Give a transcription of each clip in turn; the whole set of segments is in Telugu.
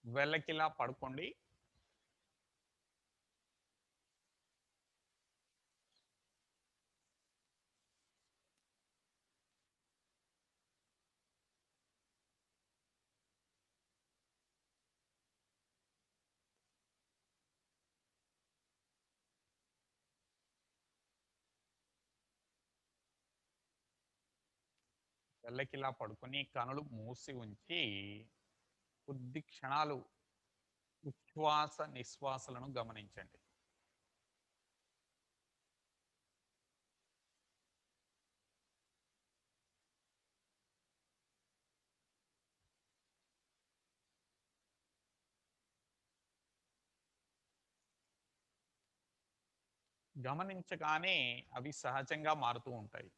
వెల్లకిలా పడుకోండి. వెల్లకిలా పడుకొని కనులు మూసి ఉంచి కొద్ది క్షణాలు ఉచ్ఛ్వాస నిశ్వాసలను గమనించండి. గమనించగానే అవి సహజంగా మారుతూ ఉంటాయి.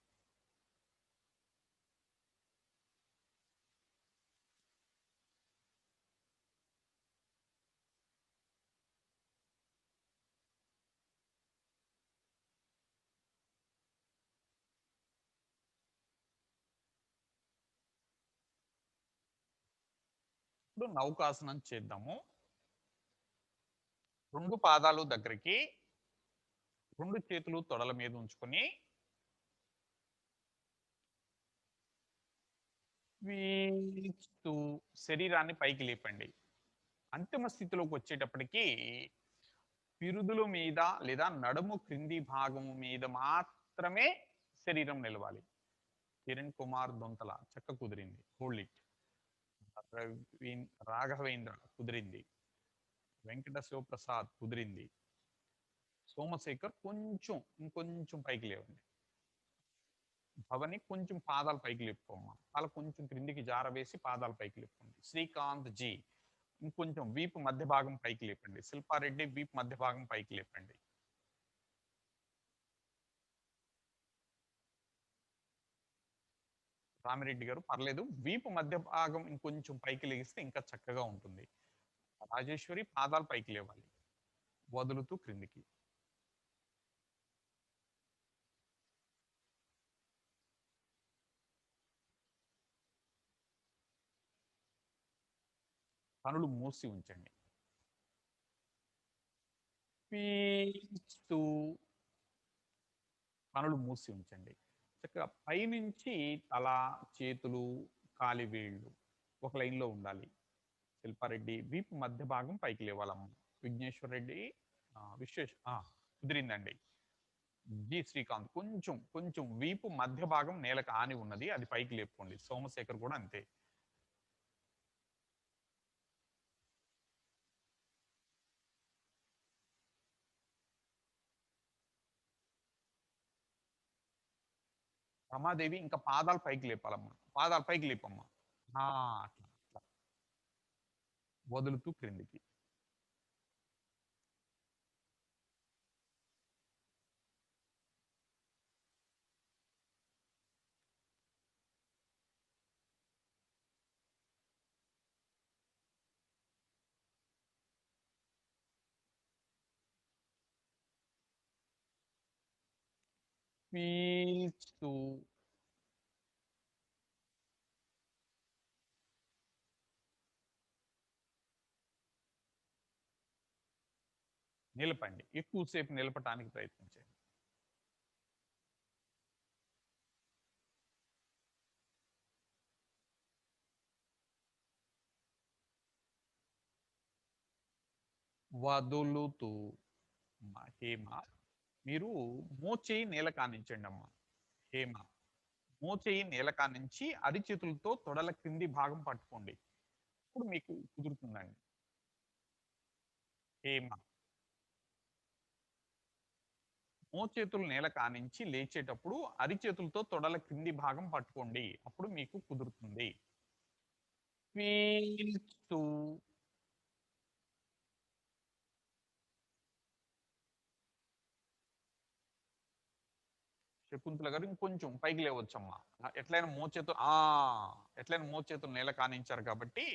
ఇప్పుడు నౌకాసనం చేద్దాము. 2 పాదాలు దగ్గరికి, 2 చేతులు తొడల మీద ఉంచుకొని పీల్చుతూ శరీరాన్ని పైకి లేపండి. అంతిమ స్థితిలోకి వచ్చేటప్పటికి పిరుదుల మీద లేదా నడుము క్రింది భాగము మీద మాత్రమే శరీరం నిలవాలి. కిరణ్ కుమార్ దొంతల చక్క కుదిరింది. Hold it. రాఘవేంద్ర కుదిరింది. వెంకట శివప్రసాద్ కుదిరింది. సోమశేఖర్ ఇంకొంచెం పైకి లేవండి. భవని కొంచెం పాదాలు పైకి లేపుకోమ్మా. తల కొంచెం క్రిందికి జారవేసి పాదాలు పైకి లేపుకోండి. శ్రీకాంత్ జీ ఇంకొంచెం వీపు మధ్య భాగం పైకి లేపండి. శిల్పారెడ్డి వీపు మధ్య భాగం పైకి లేపండి. రామిరెడ్డి గారు పర్లేదు, వీపు మధ్య భాగం ఇంకొంచెం పైకి లెగిస్తే ఇంకా చక్కగా ఉంటుంది. రాజేశ్వరి పాదాలు పైకి లేవాలి, వదులుతూ క్రిందికి. కనులు మూసి ఉంచండి. పీల్చుతూ కనులు మూసి ఉంచండి. చక్కగా పైనుంచి తల, చేతులు, కాలి వేళ్ళు ఒక లైన్‌లో ఉండాలి. శిల్పారెడ్డి వీపు మధ్య భాగం పైకి లేవాలమ్మ. విఘ్నేశ్వర్ రెడ్డి కుదిరిందండి. జి శ్రీకాంత్ కొంచెం వీపు మధ్య భాగం నేలకు ఆని ఉన్నది. అది పైకి లేపుకోండి. సోమశేఖర్ కూడా అంతే. రమాదేవి ఇంకా పాదాలు పైకి లేపాలమ్మా. పాదాలు పైకి లేపమ్మా. అట్లా అట్లా వదులుతూ క్రిందికి. పీల్చుతూ నిలపండి. ఎక్కువసేపు నిలపటానికి ప్రయత్నించండి. వదులుతూ హేమ, మీరు మోచేయి నేల కానించండి అమ్మా. హేమ, మోచేయి నేల కానించి అరిచేతులతో తొడల క్రింది భాగం పట్టుకోండి. ఇప్పుడు మీకు కుదురుతుందండి. హేమ, మోచేతులు నేల కానించి లేచేటప్పుడు అరిచేతులతో తొడల క్రింది భాగం పట్టుకోండి. అప్పుడు మీకు కుదురుతుంది. పీల్చుతూ శకుంతల గారు ఇంకొంచెం పైకి లేవచ్చమ్మా. ఎట్లయినా మోచేతులు నేల కానించారు కాబట్టి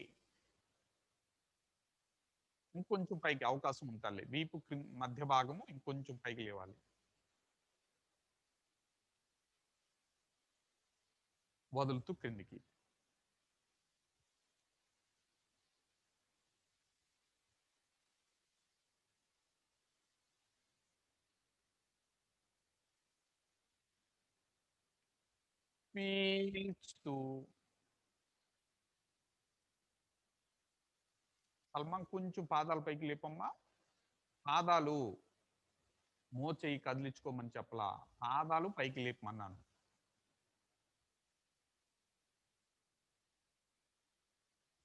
ఇంకొంచెం పైకి అవకాశం ఉంటుంది. వీపు మధ్య భాగము ఇంకొంచెం పైకి లేవాలి. వదులుతూ క్రిందికి. పీల్చుతూ. సల్మా కొంచెం పాదాలు పైకి లేపమ్మా. పాదాలు మోచేయి కదిలించుకోమని చెప్పలా. పాదాలు పైకి లేపమన్నాను.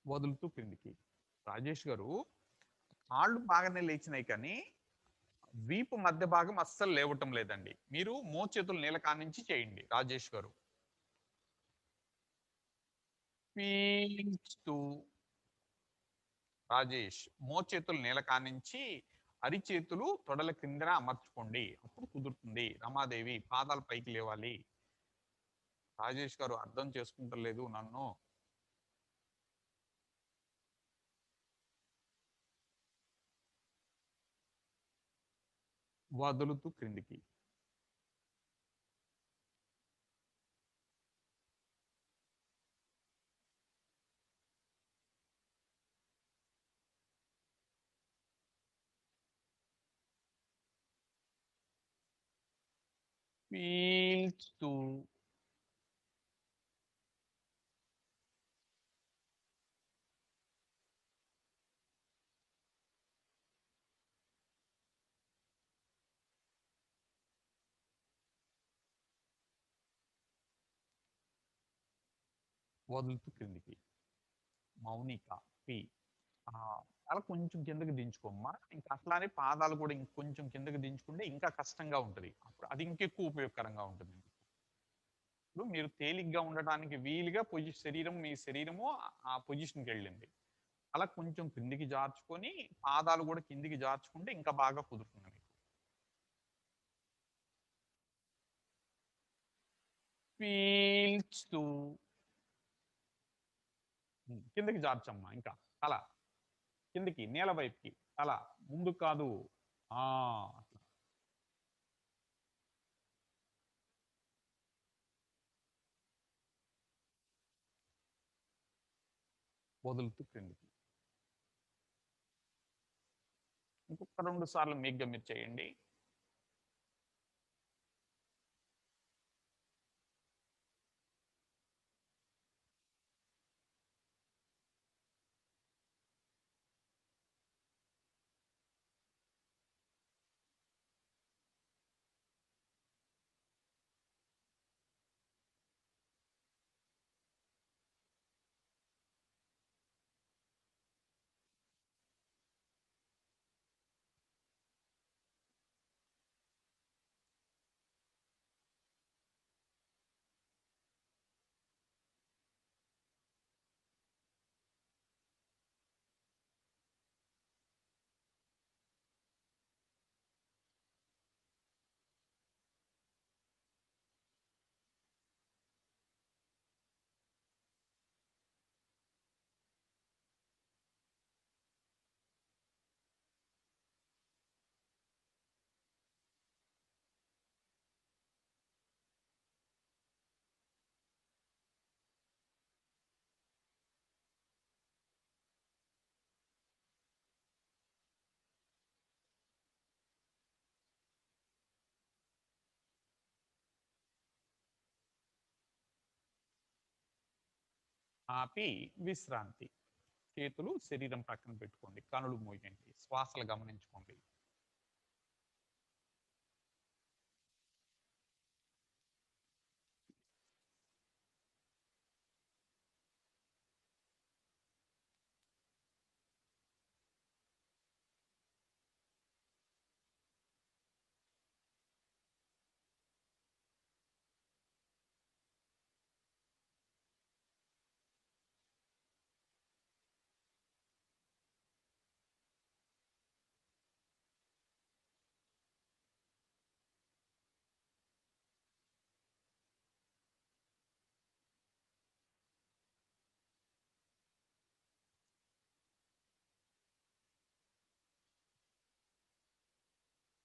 వదులుతూ క్రిందికి. రాజేష్ గారు, కాళ్ళు బాగానే లేచినాయి కానీ వీపు మధ్య భాగం అస్సలు లేవటం లేదండి. మీరు మోచేతులు నేల కానించి చేయండి రాజేష్ గారు. పీల్చుతూ. రాజేష్, మోచేతులు నేల కానించి అరిచేతులు తొడల కిందన అమర్చుకోండి. అప్పుడు కుదురుతుంది. రమాదేవి, పాదాలు పైకి లేవాలి. రాజేష్ గారు అర్థం చేసుకుంటలేదు నన్ను. వదులుతూ క్రిందికి. పీల్చుతూ. వదులుతూ క్రిందికి. మౌనిక, పి. తల కొంచెం కిందకి దించుకోమ్మా. ఇంకా అట్లానే పాదాలు కూడా ఇంకొంచెం కిందకి దించుకుంటే ఇంకా కష్టంగా ఉంటుంది. అప్పుడు అది ఇంకెక్కువ ఉపయోగకరంగా ఉంటుంది. ఇప్పుడు మీరు తేలిగ్గా ఉండటానికి వీలుగా శరీరం, మీ శరీరము ఆ పొజిషన్కి వెళ్ళింది. అలా కొంచెం కిందికి జార్చుకొని పాదాలు కూడా కిందికి జార్చుకుంటే ఇంకా బాగా కుదురుతుంది మీకు. పీల్చుతూ. కిందకి జార్చమ్మా. ఇంకా తల కిందికి, నేల వైపుకి. తల ముందు కాదు. ఆ వదులుతూ క్రిందికి. ఇంకొక 2 సార్లు మీగ్గా మీరు చేయండి. ఆపి విశ్రాంతి. చేతులు శరీరం పక్కన పెట్టుకోండి. కనులు మూయండి. శ్వాసలు గమనించుకోండి.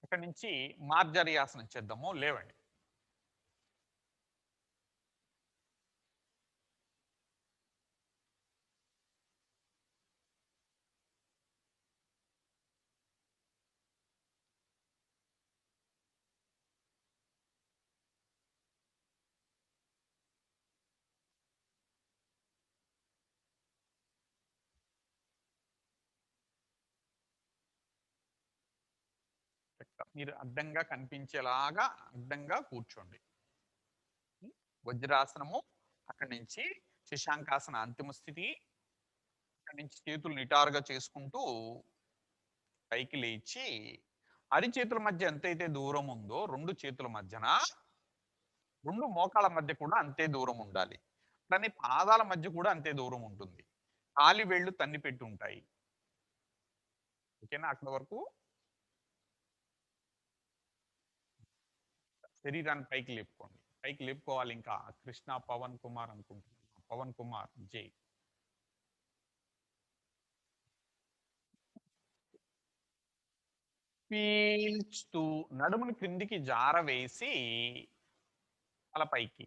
అక్కడి నుంచి మార్జరీ ఆసనం చేద్దాము. లేవండి. మీరు అడ్డంగా కనిపించేలాగా అడ్డంగా కూర్చోండి. వజ్రాసనము, అక్కడి నుంచి శశాంకాసన అంతిమ స్థితి, అక్కడి నుంచి చేతులు నిటారుగా చేసుకుంటూ పైకి లేచి, అరిచేతుల మధ్య ఎంతైతే దూరం ఉందో 2 చేతుల మధ్యన 2 మోకాళ్ళ మధ్య కూడా అంతే దూరం ఉండాలి. అట్లనే పాదాల మధ్య కూడా అంతే దూరం ఉంటుంది. కాలి వేళ్ళు తన్ని పెట్టి ఉంటాయి. ఓకేనా? అక్కడి వరకు శరీరాన్ని పైకి లేపుకోండి. పైకి లేపుకోవాలి ఇంకా. కృష్ణ పవన్ కుమార్ అనుకుంటున్నాను. పవన్ కుమార్ జై. పీల్చుతూ నడుముని క్రిందికి జారవేసి అలా పైకి.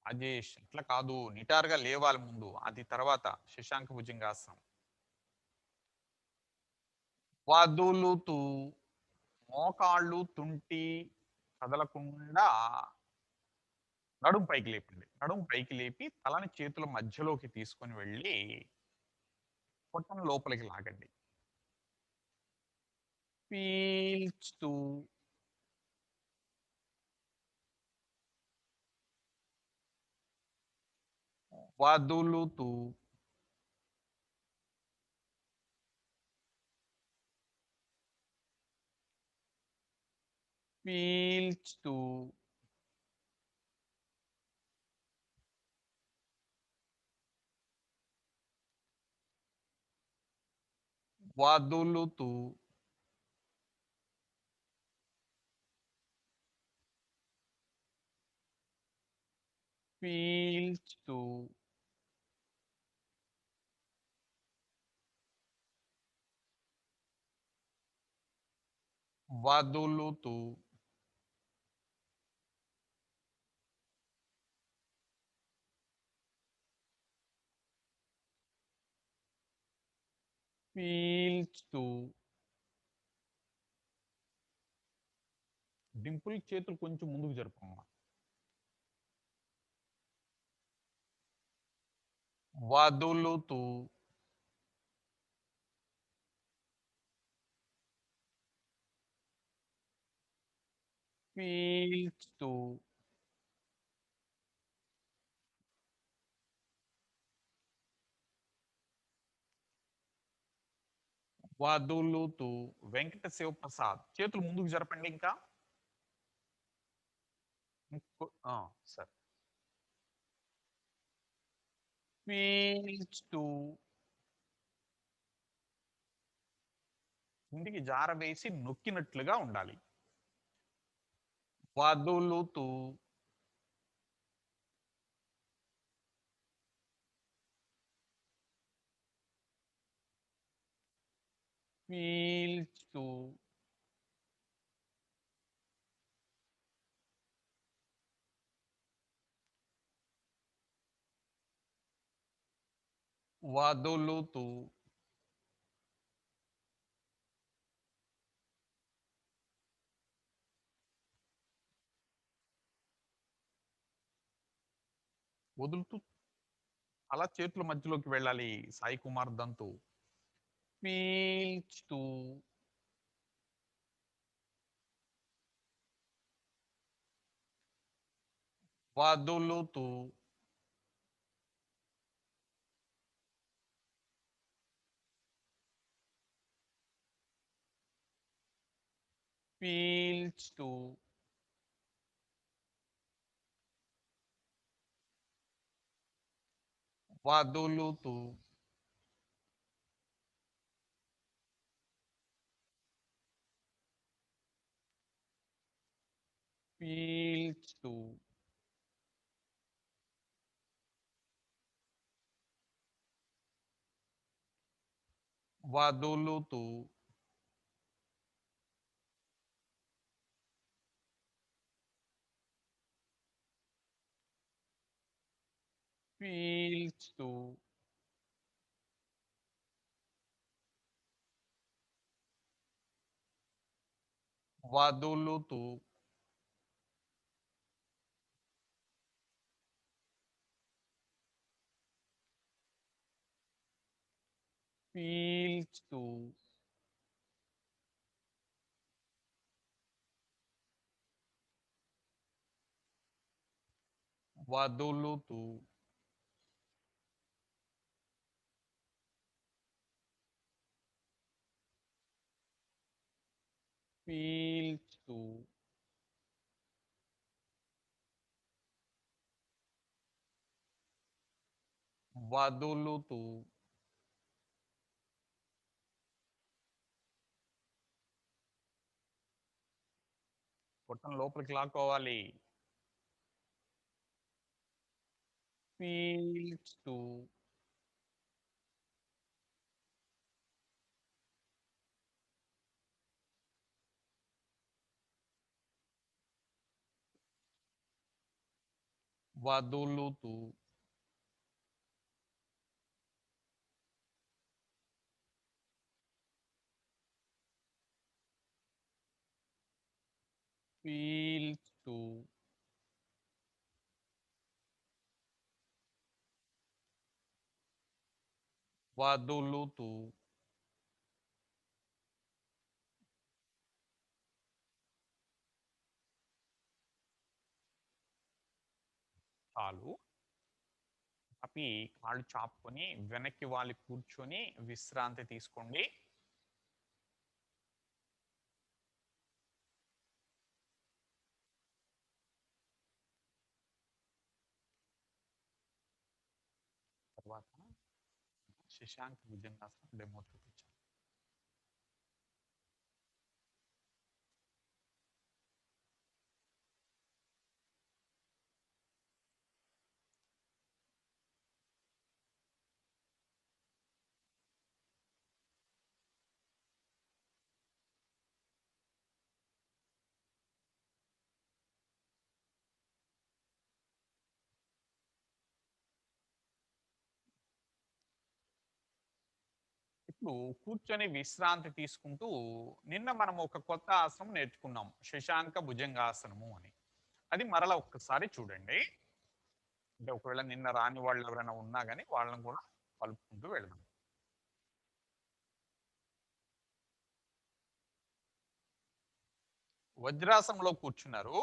అజేష్ ఇట్లా కాదు. నిటారుగా లేవాలి ముందు. అది తర్వాత శశాంక భుజంగాసనం. వదులుతూ మోకాళ్ళు తుంటి కదలకుండా నడుము పైకి లేపండి. నడుము పైకి లేపి తలని చేతుల మధ్యలోకి తీసుకొని వెళ్ళి పొట్టను లోపలికి లాగండి. పీల్చుతూ వదులుతూ పీల్చుతూ వదులుతూ పీల్చుతూ వదులుతూ పీల్చుతూ డింపుల్ చేతులు కొంచెం ముందుకు జరుపమ్మా. వదులుతూ పీల్చుతూ వదులుతూ వెంకట శివప్రసాద్ చేతులు ముందుకు జరపండి ఇంకా. సరే. పీల్చుతూ కిందికి జారవేసి నొక్కినట్లుగా ఉండాలి. వదులుతూ పీల్చుతూ వదులుతూ వదులుతూ అలా చేతుల మధ్యలోకి వెళ్ళాలి. సాయి కుమార్ దంతు. పీల్చుతూ వదులుతూ పీల్చుతూ వదులుతూ పీల్చుతూ వదులుతూ పీల్చుతూ వదులుతూ పీల్చుతూ వదులుతూ పీల్చుతూ వదులుతూ పొట్టం లోపలికి లాక్కోవాలి. పీల్చుతూ వదులుతూ పీల్చుతూ వదులుతూ చాలు. అపి కాళ్ళు చాపుకొని వెనక్కి వాలి కూర్చొని విశ్రాంతి తీసుకోండి. తర్వాత శశాంక భుజంగాసనం డెమో చూపించాను. ఇప్పుడు కూర్చొని విశ్రాంతి తీసుకుంటూ నిన్న మనం ఒక కొత్త ఆసనం నేర్చుకున్నాం, శశాంక భుజంగాసనము అని. అది మరలా ఒక్కసారి చూడండి. అంటే ఒకవేళ నిన్న రాని వాళ్ళు ఎవరైనా ఉన్నా కానీ వాళ్ళని కూడా కలుపుకుంటూ వెళ్దాం. వజ్రాసనంలో కూర్చున్నారు.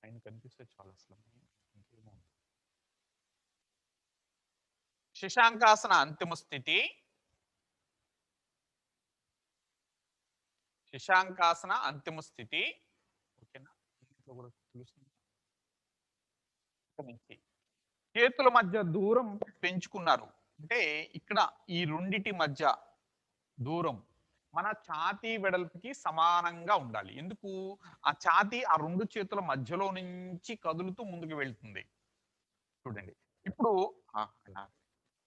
ఆయన కనిపిస్తే చాలా అసలు ఇంకేమో. శశాంకాసన అంతిమ స్థితి. శశాంకాసన అంతిమ స్థితి. ఓకేనా? ఇంట్లో కూడా తెలుస్తుంది. ఇక్కడ నుంచి చేతుల మధ్య దూరం పెంచుకున్నారు. అంటే ఇక్కడ ఈ రెండిటి మధ్య దూరం మన ఛాతీ వెడల్పుకి సమానంగా ఉండాలి. ఎందుకు? ఆ ఛాతీ ఆ రెండు చేతుల మధ్యలో నుంచి కదులుతూ ముందుకు వెళ్తుంది. చూడండి. ఇప్పుడు అలా.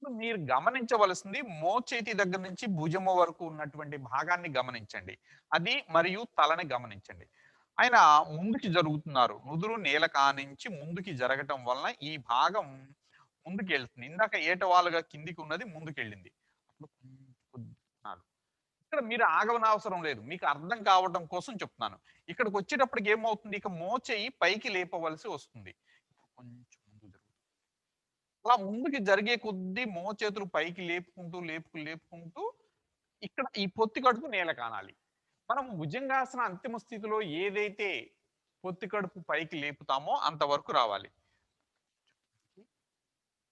ఇప్పుడు మీరు గమనించవలసింది మోచేతి దగ్గర నుంచి భుజము వరకు ఉన్నటువంటి భాగాన్ని గమనించండి. అది మరియు తలని గమనించండి. ఆయన ముందుకి జరుగుతున్నారు. నుదురు నేల కానించి ముందుకి జరగటం వలన ఈ భాగం ముందుకెళ్తుంది. ఇందాక ఏటవాలుగా కిందికి ఉన్నది ముందుకెళ్ళింది. అప్పుడు కొద్దిగా ఇక్కడ మీరు ఆగవనవసరం లేదు. మీకు అర్థం కావటం కోసం చెప్తున్నాను. ఇక్కడికొచ్చేటప్పటికి ఏమవుతుంది? ఇక మోచేయి పైకి లేపవలసి వస్తుంది. కొంచెం ముందుకు జరుగు. అలా ముందుకి జరిగే కొద్దీ మోచేతులు పైకి లేపుకుంటూ ఇక్కడ ఈ పొత్తి కడుపు నేల కానాలి. మనం భుజంగాసన అంతిమ స్థితిలో ఏదైతే పొత్తి కడుపు పైకి లేపుతామో అంతవరకు రావాలి.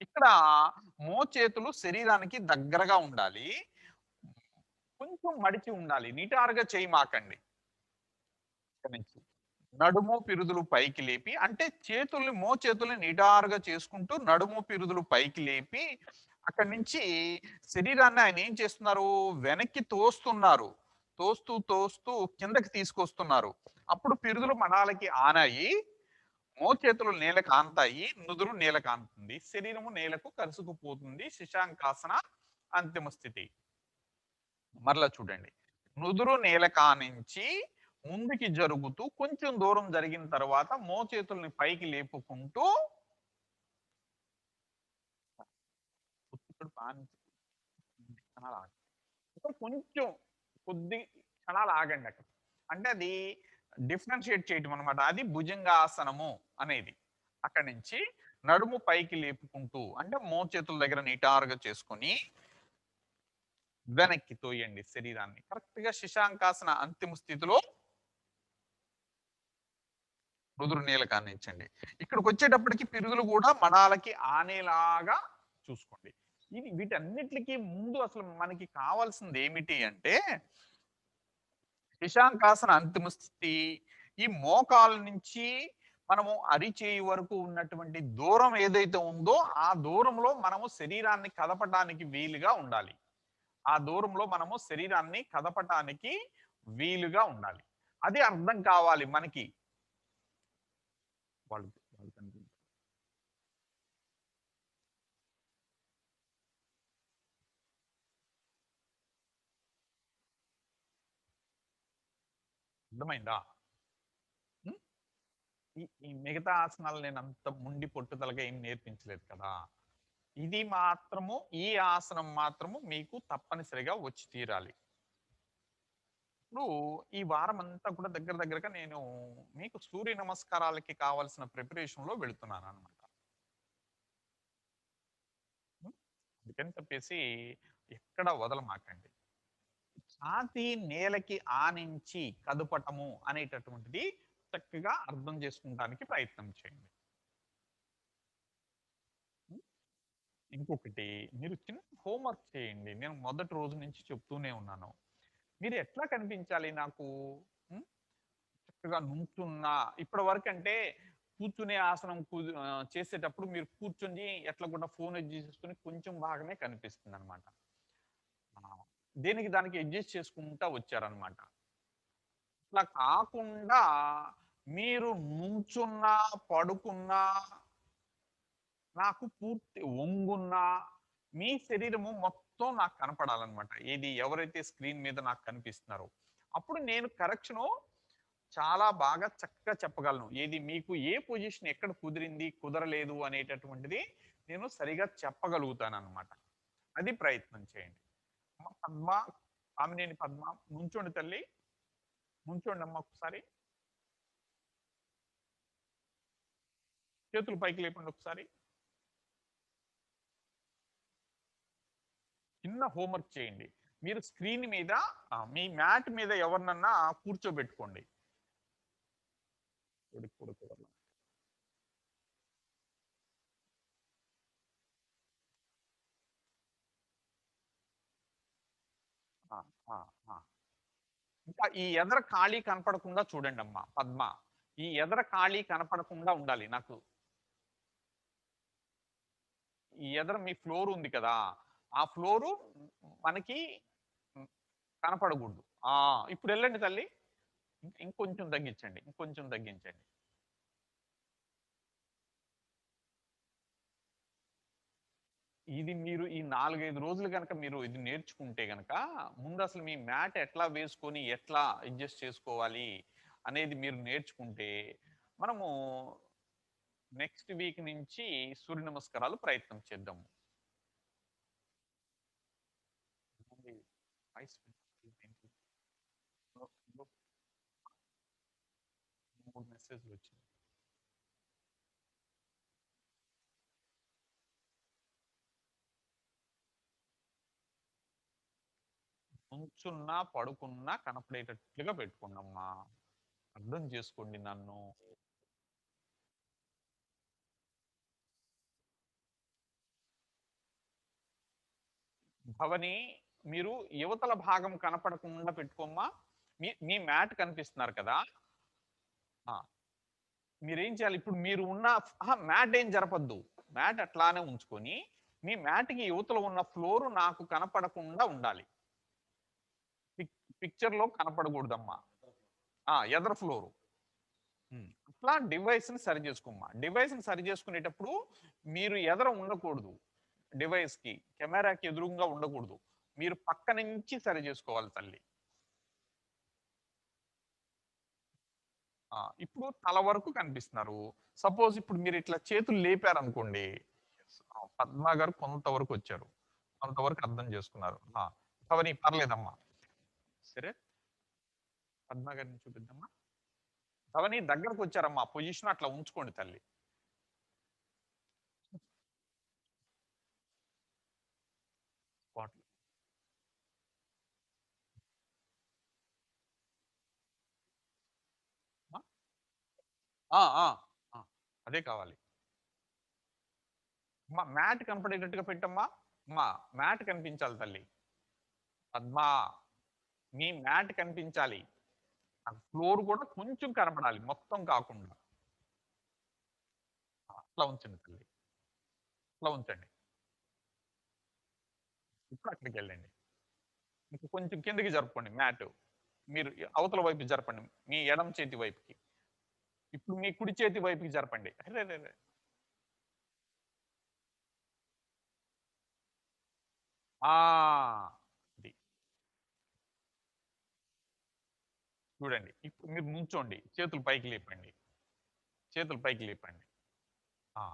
ఇక్కడ మోచేతులు శరీరానికి దగ్గరగా ఉండాలి. కొంచెం మడిచి ఉండాలి. నిటారుగా చేయమాకండి. ఇక్కడి నుంచి. నడుము పిరుదులు పైకి లేపి అంటే చేతుల్ని మోచేతుల్ని నిటారుగా చేసుకుంటూ నడుము పిరుదులు పైకి లేపి అక్కడి నుంచి శరీరాన్ని ఆయన ఏం చేస్తున్నారు? వెనక్కి తోస్తున్నారు. తోస్తూ కిందకి తీసుకొస్తున్నారు. అప్పుడు పిరుదులు మడాలకి ఆనాయి. మోచేతులు నేలకు ఆనతాయి. నుదురు నేలకు ఆనుతుంది. శరీరము నేలకు కరుసుకుపోతుంది. శశాంకాసన అంతిమ స్థితి. మరలా చూడండి. నుదురు నేల కానించి ముందుకి జరుగుతూ కొంచెం దూరం జరిగిన తర్వాత మోచేతుల్ని పైకి లేపుకుంటూ ఒత్తిడి పానించి క్షణాలు ఆగండి. ఇంకా కొంచెం కొద్ది క్షణాలు ఆగండి అక్కడ. అంటే అది డిఫరెన్షియేట్ చేయటం అనమాట. అది భుజంగాసనము అనేది. అక్కడి నుంచి నడుము పైకి లేపుకుంటూ అంటే మోచేతుల దగ్గర నిటారుగా చేసుకొని వెనక్కి తోయండి శరీరాన్ని. కరెక్ట్ గా శశాంకాసన అంతిమ స్థితిలో నుదురు నీల కానించండి. ఇక్కడికొచ్చేటప్పటికి పిరుదులు గూడా మడాలకి ఆనేలాగా చూసుకోండి. ఇది వీటన్నిట్లికి ముందు అసలు మనకి కావాల్సిందేమిటి అంటే, శశాంకాసన అంతిమ స్థితి. ఈ మోకాలు నుంచి మనము అరిచేయి వరకు ఉన్నటువంటి దూరం ఏదైతే ఉందో, ఆ దూరంలో మనము శరీరాన్ని కదపటానికి వీలుగా ఉండాలి. ఆ దూరంలో మనము శరీరాన్ని కదపటానికి వీలుగా ఉండాలి. అది అర్థం కావాలి మనకి. వాళ్ళు వాళ్ళు కనిపి అర్థమైందా? హ్మ్. ఈ మిగతా ఆసనాలు నేనంత ముండి పట్టుదలగా ఏం నేర్పించలేదు కదా! ఇది మాత్రము ఈ ఆసనం మాత్రము మీకు తప్పనిసరిగా వచ్చి తీరాలి. ఇప్పుడు ఈ వారమంతా కూడా దగ్గర దగ్గరగా నేను మీకు సూర్య నమస్కారాలకి కావాల్సిన ప్రిపరేషన్‌లో వెళుతున్నాననమాట. హ్మ్. అందుకని చెప్పేసి ఎక్కడ వదలమాకండి. ఛాతీ నేలకి ఆనించి కదపటము అనేటటువంటిది చక్కగా అర్థం చేసుకుంటానికి ప్రయత్నం చేయండి. హ్మ్. ఇంకొకటి మీరు చిన్న హోంవర్క్ చేయండి. నేను మొదటి రోజు నుంచి చెప్తూనే ఉన్నాను. మీరు ఎట్లా కనిపించాలి నాకు? హ్మ్. చక్కగా నుంచున్నా ఇప్పటి వరకంటే కూర్చునే ఆసనం చేసేటప్పుడు మీరు కూర్చొని ఎట్లా కూడా ఫోన్ అడ్జస్ట్ చేసుకొని కొంచెం బాగానే కనిపిస్తుందనమాట. ఆ! దేనికి దానికి అడ్జస్ట్ చేసుకుంటా వచ్చారనమాట. అట్లా కాకుండా మీరు నుంచున్నా, పడుకున్నా, నాకు పూర్తి ఒంగున్నా, మీ శరీరము మొత్తం నాకు కనపడాలనమాట. ఏది ఎవరైతే స్క్రీన్ మీద నాకు కనిపిస్తున్నారో. అప్పుడు నేను కరెక్షను చాలా బాగా చక్కగా చెప్పగలను. ఏది మీకు ఏ పొజిషన్ ఎక్కడ కుదిరింది, కుదరలేదు అనేటటువంటిది నేను సరిగా చెప్పగలుగుతాననమాట. అది ప్రయత్నం చేయండి. అమ్మ పద్మ, కామినేని పద్మ నుంచోండి తల్లి. నుంచోండమ్మా ఒకసారి. చేతులు పైకి లేపండి ఒకసారి. చిన్న హోంవర్క్ చేయండి. మీరు స్క్రీన్ మీద మీ మ్యాట్ మీద ఎవరినన్నా కూర్చోబెట్టుకోండి. కొడుకు. ఆ! ఆ! ఆ! ఇంకా ఈ ఎదర ఖాళీ కనపడకుండా చూడండమ్మా పద్మ. ఈ ఎదర ఖాళీ కనపడకుండా ఉండాలి. నాకు ఈ ఎదర మీ ఫ్లోర్ ఉంది కదా! ఆ ఫ్లోరు మనకి హ్మ్, కనపడకూడదు. ఆ! ఇప్పుడెళ్ళండి తల్లి. ఇంకొంచెం తగ్గించండి. ఇంకొంచెం తగ్గించండి. ఇది మీరు ఈ 4, 5 రోజులు గనక మీరు ఇది నేర్చుకుంటే గనక, ముందసలు మీ మ్యాట్ ఎట్లా వేసుకొని, ఎట్లా అడ్జస్ట్ చేసుకోవాలి అనేది మీరు నేర్చుకుంటే, మనము నెక్స్ట్ వీక్ నుంచి సూర్య నమస్కారాలు ప్రయత్నం చేద్దాము. ఏమండి? వాయిస్ వినిపించలేదు. 3 మెసేజ్‌లొచ్చాయి. నుంచున్నా, పడుకున్నా కనపడేటట్లుగా పెట్టుకోండమ్మా. అర్థం చేసుకోండి నన్ను. భవని మీరు యువతల భాగం కనపడకుండా పెట్టుకోమ్మా. మీ మీ మ్యాట్ కనిపిస్తున్నారు కదా! ఆ! మీరేం చేయాలి ఇప్పుడు మీరు ఉన్న మ్యాట్ ఏం జరపొద్దు. మ్యాట్ అట్లానే ఉంచుకొని, మీ మ్యాట్‌కి యువతల ఉన్న ఫ్లోర్ నాకు కనపడకుండా ఉండాలి. పిక్ పిక్చర్‌లో కనపడకూడదమ్మా. ఎదర ఫ్లోరు. అట్లా డివైస్‌ని సరి చేసుకోమ్మా. డివైస్‌ని సరి చేసుకునేటప్పుడు మీరు ఎదర ఉండకూడదు. డివైస్‌కి. కెమెరాకి ఎదురుంగా ఉండకూడదు. మీరు పక్క నుంచి సరి చేసుకోవాలి తల్లి. ఇప్పుడు తల వరకు కనిపిస్తున్నారు. సపోజ్ ఇప్పుడు మీరు ఇట్లా చేతులు లేపారనుకోండి. పద్మ గారు కొంతవరకు వచ్చారు. కొంతవరకు అర్థం చేసుకున్నారు. అవని పర్లేదమ్మా. సరే. పద్మ గారిని చూపిద్దమ్మా. అవని దగ్గరకొచ్చారమ్మా. పొజిషన్ అట్లా ఉంచుకోండి తల్లి. స్పాట్‌లో. ఆ! ఆ! ఆ! ఆ! అదే కావాలి. అమ్మ మ్యాట్ కనపడేటట్టుగా పెట్టమ్మా. అమ్మా మ్యాట్ కనిపించాలి తల్లి. పద్మా మీ మ్యాట్ కనిపించాలి. ఆ ఫ్లోర్ కూడా కొంచెం కనపడాలి. మొత్తం కాకుండా. అట్లా ఉంచండి తల్లి. అట్లా ఉంచండి. ఇప్పుడు అక్కడికెళ్ళండి. ఇంక కొంచెం కిందకి జరుపుకోండి మ్యాటు. మీరు అవతల వైపు జరపండి. మీ ఎడమ చేతి వైపుకి. ఇప్పుడు మీ కుడి చేతి వైపుకి జరపండి. అరెరెరే! ఆ! అది. చూడండి. ఇప్పుడు మీరు నుంచోండి. చేతులు పైకి లేపండి. చేతులు పైకి లేపండి. ఆ!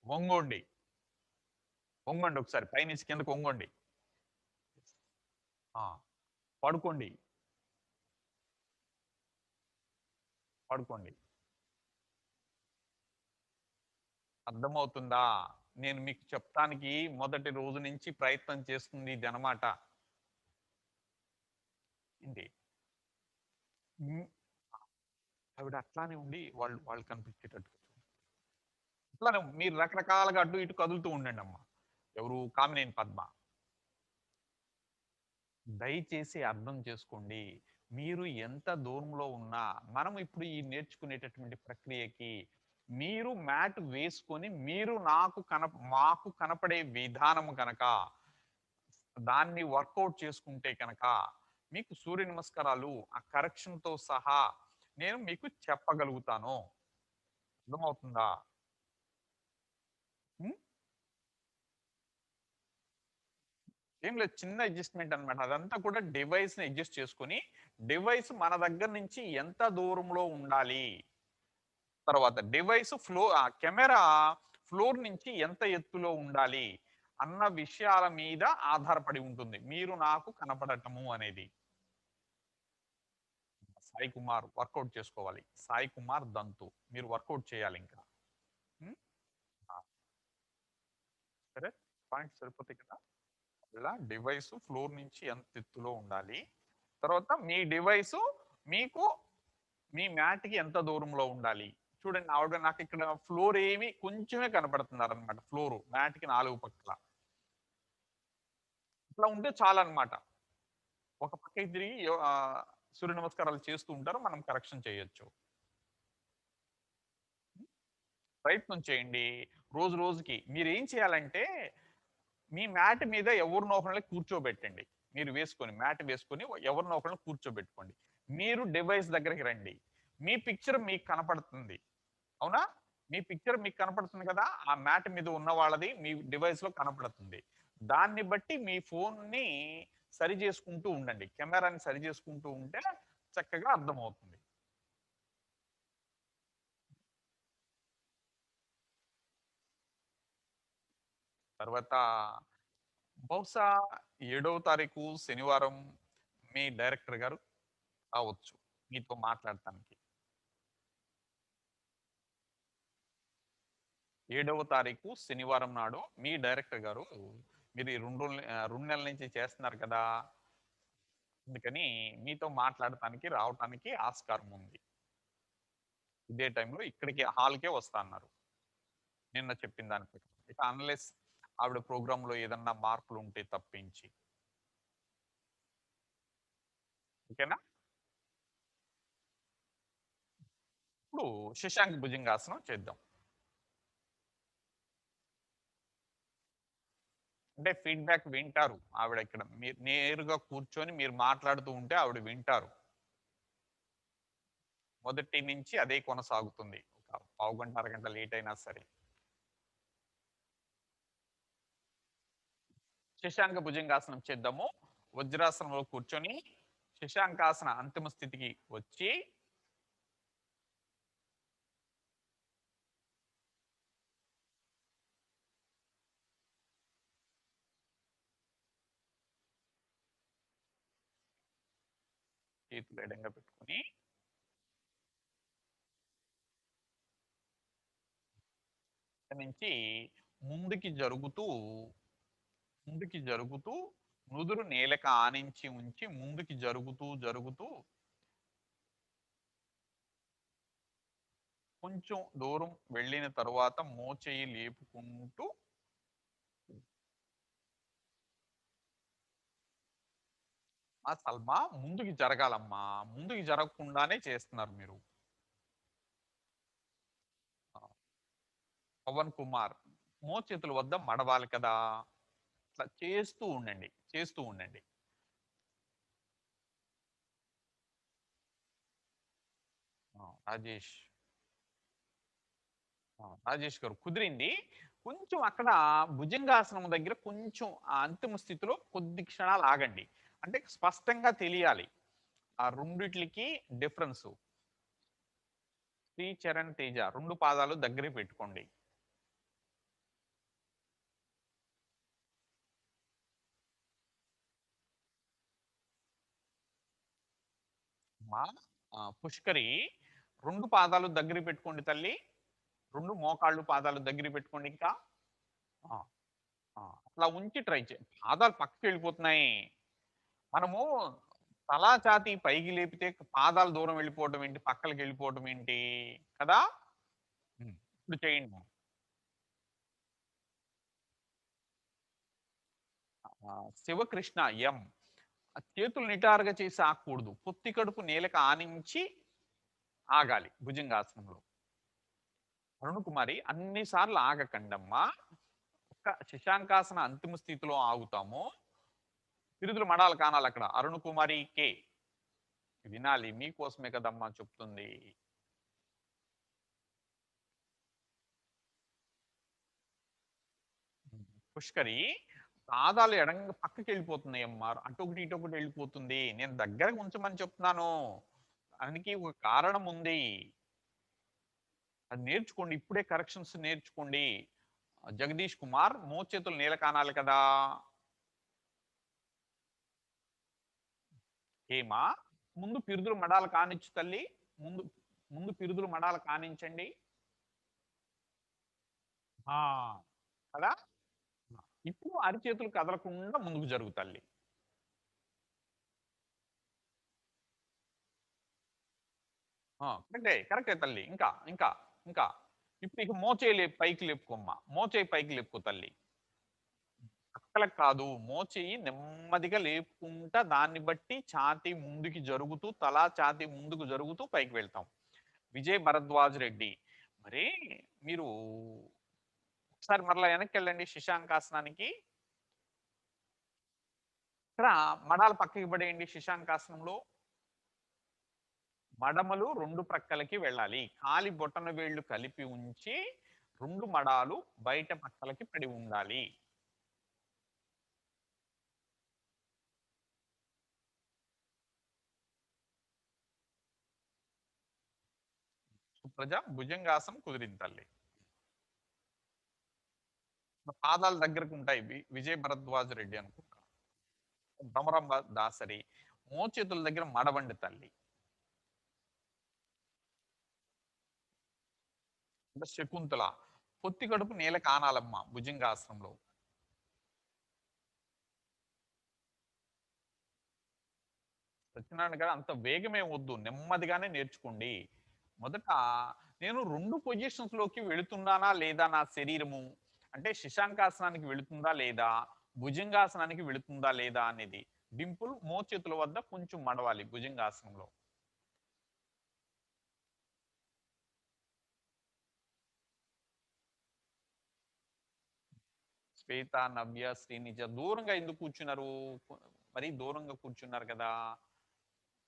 వంగోండి. వంగండి ఒకసారి. పైనుంచి కిందకి వంగండి. ఆ! పడుకోండి. పడుకోండి. అర్థమవుతుందా? నేను మీకు చెప్తానికి మొదటి రోజు నుంచి ప్రయత్నం చేస్తుంది ఇదనమాట. ఏంటి? హ్మ్. ఆవిడ అట్లానే ఉండి వాళ్ళు వాళ్ళు కనిపించేటట్టు. అట్లానే మీరు రకరకాలుగా అటు ఇటు కదులుతూ ఉండండమ్మా. ఎవరు? కామినేని పద్మ. దయచేసి అర్థం చేసుకోండి. మీరు ఎంత దూరంలో ఉన్నా, మనం ఇప్పుడు ఈ నేర్చుకునేటటువంటి ప్రక్రియకి మీరు మ్యాట్ వేసుకొని, మీరు మాకు కనపడే విధానం గనక, దాన్ని వర్కౌట్ చేసుకుంటే కనుక, మీకు సూర్య నమస్కారాలు ఆ కరెక్షన్‌తో సహా నేను మీకు చెప్పగలుగుతాను. అర్థమవుతుందా? హ్మ్. ఏం లేదు. చిన్న అడ్జస్ట్‌మెంట్ అన్నమాట. అదంతా కూడా డివైస్‌ని అడ్జస్ట్ చేసుకొని, డివైస్ మన దగ్గర నుంచి ఎంత దూరంలో ఉండాలి? తర్వాత కెమెరా ఫ్లోర్ నుంచి ఎంత ఎత్తులో ఉండాలి? అన్న విషయాల మీద ఆధారపడి ఉంటుంది. మీరు నాకు కనపడటము అనేది. సాయి కుమార్ వర్కౌట్ చేసుకోవాలి. సాయి కుమార్ దంతు. మీరు వర్కౌట్ చేయాలింకా. హ్మ్. ఆ! సరే. పాయింట్స్ సరిపోతాయి కదా! ఇలా డివైస్ ఫ్లోర్ నుంచి ఎంత ఎత్తులో ఉండాలి. తర్వాత మీ డివైసు మీకు మీ మ్యాట్‌కి ఎంత దూరంలో ఉండాలి. చూడండి ఆవిడ నాకిక్కడ ఫ్లోర్ ఏమి కొంచెమే కనపడుతున్నారనమాట ఫ్లోరు. మ్యాట్‌కి 4 పక్కల. ఇట్లా ఉంటే చాలన్నమాట. ఒక పక్కకి తిరిగి సూర్య నమస్కారాలు చేస్తూ ఉంటారు. మనం కరెక్షన్ చేయొచ్చు. ప్రయత్నం చేయండి. రోజు రోజుకి మీరేం చేయాలంటే మీ మ్యాట్ మీద ఎవరినో ఒకళ్ళని కూర్చోబెట్టండి. మీరు వేసుకొని మ్యాట్ వేసుకొని ఎవరినో ఒకళ్ళని కూర్చోబెట్టుకోండి. మీరు డివైస్ దగ్గరికి రండి. మీ పిక్చర్ మీకు కనపడుతుంది. అవునా? మీ పిక్చర్ మీకు కనపడుతుంది కదా! ఆ మ్యాట్ మీద ఉన్న వాళ్ళది మీ డివైస్‌లో కనపడుతుంది. దాన్ని బట్టి మీ ఫోన్‌ని సరి చేసుకుంటూ ఉండండి. కెమెరాని సరి చేసుకుంటూ ఉంటే చక్కగా అర్థమవుతుంది. తర్వాత బహుశా 7వ తారీఖు శనివారం మీ డైరెక్టర్ గారు రావచ్చు మీతో మాట్లాడటానికి. 7వ తారీఖు శనివారం నాడు మీ డైరెక్టర్ గారు మీరు ఈ 2 నెలల నుంచి చేస్తున్నారు కదా! అందుకని మీతో మాట్లాడటానికి రావటానికి ఆస్కారం ఉంది. ఇదే టైంలో ఇక్కడికి హాల్‌కే వస్తా అన్నారు. నిన్న చెప్పిన దాని ప్రకారం. ఇక అన్‌లెస్ ఆవిడ ప్రోగ్రామ్‌లో ఏదన్నా మార్పులుంటే తప్పించి. ఓకేనా? ఇప్పుడు శశాంక్ భుజంగాసనం చేద్దాం. అంటే ఫీడ్‌బ్యాక్ వింటారు. ఆవిడ ఇక్కడ మీరు నేరుగా కూర్చొని మీరు మాట్లాడుతూ ఉంటే ఆవిడ వింటారు. మొదటి నుంచి అదే కొనసాగుతుంది. ఒక పావుగంట, అరగంట లేట్ అయినా సరే. శశాంక భుజంగాసనం చేద్దాము. వజ్రాసనంలో కూర్చొని శశాంకాసన అంతిమ స్థితికి వచ్చి చేతులు ఎడంగా పెట్టుకొని అక్కడి నుంచి ముందుకి జరుగుతూ, ముందుకి జరుగుతూ నుదురు నేలకి ఆనించి ఉంచి ముందుకి జరుగుతూ, జరుగుతూ కొంచెం దూరం వెళ్ళిన తరువాత మోచేయి లేపుకుంటూ సల్మా ముందుకి జరగాలమ్మా. ముందుకి జరగకుండానే చేస్తున్నారు మీరు. ఆ! పవన్ కుమార్ మోచేతుల వద్ద మడవాలి కదా! అట్లా చేస్తూ ఉండండి. చేస్తూ ఉండండి. రాజేష్. రాజేష్ గారు కుదిరింది. కొంచెం అక్కడ భుజంగాసనం దగ్గర కొంచెం ఆ అంతిమ స్థితిలో కొద్ది క్షణాలు ఆగండి. అంటే స్పష్టంగా తెలియాలి. ఆ రెండిట్లికి డిఫరెన్సు. శ్రీ చరణ్ తేజ 2 పాదాలు దగ్గరికి పెట్టుకోండి. మా పుష్కరి 2 పాదాలు దగ్గరికి పెట్టుకోండి తల్లి. 2 మోకాళ్ళు పాదాలు దగ్గరికి పెట్టుకోండి ఇంకా. ఆ! అట్లా ఉంచి ట్రై చేయండి. పాదాలు పక్కకి వెళ్ళిపోతున్నాయి. మనము తలా ఛాతీ పైకి లేపితే పాదాలు దూరం వెళ్ళిపోవడం ఏంటి? పక్కలకి వెళ్ళిపోవడం ఏంటి? కదా! ఇప్పుడు చేయండి. శివకృష్ణ ఎం. చేతులు నిటారుగా చేసి ఆగకూడదు. పొత్తి కడుపు నేలకు ఆనించి ఆగాలి భుజంగాసనంలో. అరుణకుమారి అన్ని సార్లు ఆగకండమ్మా. ఒక్క శశాంకాసన అంతిమ స్థితిలో ఆగుతాము. పిరుదులు మడాలు కానాలి అక్కడ. అరుణకుమారి కే. వినాలి మీకోసమే కదమ్మా చెప్తుంది. పుష్కరి పాదాలు ఎడంగా పక్కకి వెళ్ళిపోతున్నాయి అమ్మా. అటొకటి ఇటొకటి వెళ్ళిపోతుంది. నేను దగ్గరకు ఉంచమని చెప్తున్నాను. దానికి ఒక కారణం ఉంది. అది నేర్చుకోండి. ఇప్పుడే కరెక్షన్స్ నేర్చుకోండి. జగదీష్ కుమార్ మోచేతులు నేల కానాలి కదా! ఏమా ముందు పిరుదులు మడాలు కానిచ్చు తల్లి. ముందు ముందు పిరుదులు మడాలు కానించండి. ఆ! కదా! ఇప్పుడు అరిచేతులు కదలకుండా ముందుకు జరుగు తల్లి. కరెక్టే. కరెక్టే తల్లి. ఇంకా, ఇంకా, ఇంకా. ఇప్పుడు ఇక మోచేయి పైకి లేపుకోమ్మా. మోచేయి పైకి లేపుకో తల్లి. పక్కలకు కాదు. మోచేయి నెమ్మదిగా లేపుకుంటా దాన్ని బట్టి ఛాతీ ముందుకి జరుగుతూ, తల, ఛాతీ ముందుకు జరుగుతూ పైకి వెళ్తాం. విజయ్ భరద్వాజ్ రెడ్డి. మరి మీరు ఒకసారి మరలా వెనక్కెళ్ళండి శశాంకాసనానికి. ఇక్కడ మడాలు పక్కకి పడేయండి శశాంకాసనంలో. మడమలు 2 ప్రక్కలకి వెళ్ళాలి. కాలి బొటన వేళ్ళు కలిపి ఉంచి 2 మడాలు బయట పక్కలకి పడి ఉండాలి. సుప్రజ భుజంగాసనం కుదిరింది తల్లి. పాదాలు దగ్గరకు ఉంటాయి. విజయ్ భరద్వాజ్ రెడ్డి అనుకుంటా. భ్రమరంబ దాసరి. మోచేతుల దగ్గర మడవండి తల్లి. అంటే శకుంతల. పొత్తి కడుపు నేల కానాలమ్మ భుజంగాసనంలో. సత్యనారాయణ గారు అంత వేగమే వద్దు. నెమ్మదిగానే నేర్చుకోండి. మొదట నేను 2 పొజిషన్స్ లోకి వెళుతున్నానా లేదా నా శరీరము అంటే శశాంకాసనానికి వెళుతుందా లేదా భుజంగాసనానికి వెళుతుందా లేదా అనేది డింపుల్ మోచేతుల వద్ద కొంచెం మడవాలి భుజంగాసనంలో. శ్వేత నవ్య శ్రీనిజ దూరంగా ఎందుకు కూర్చున్నారు? మరి దూరంగా కూర్చున్నారు కదా!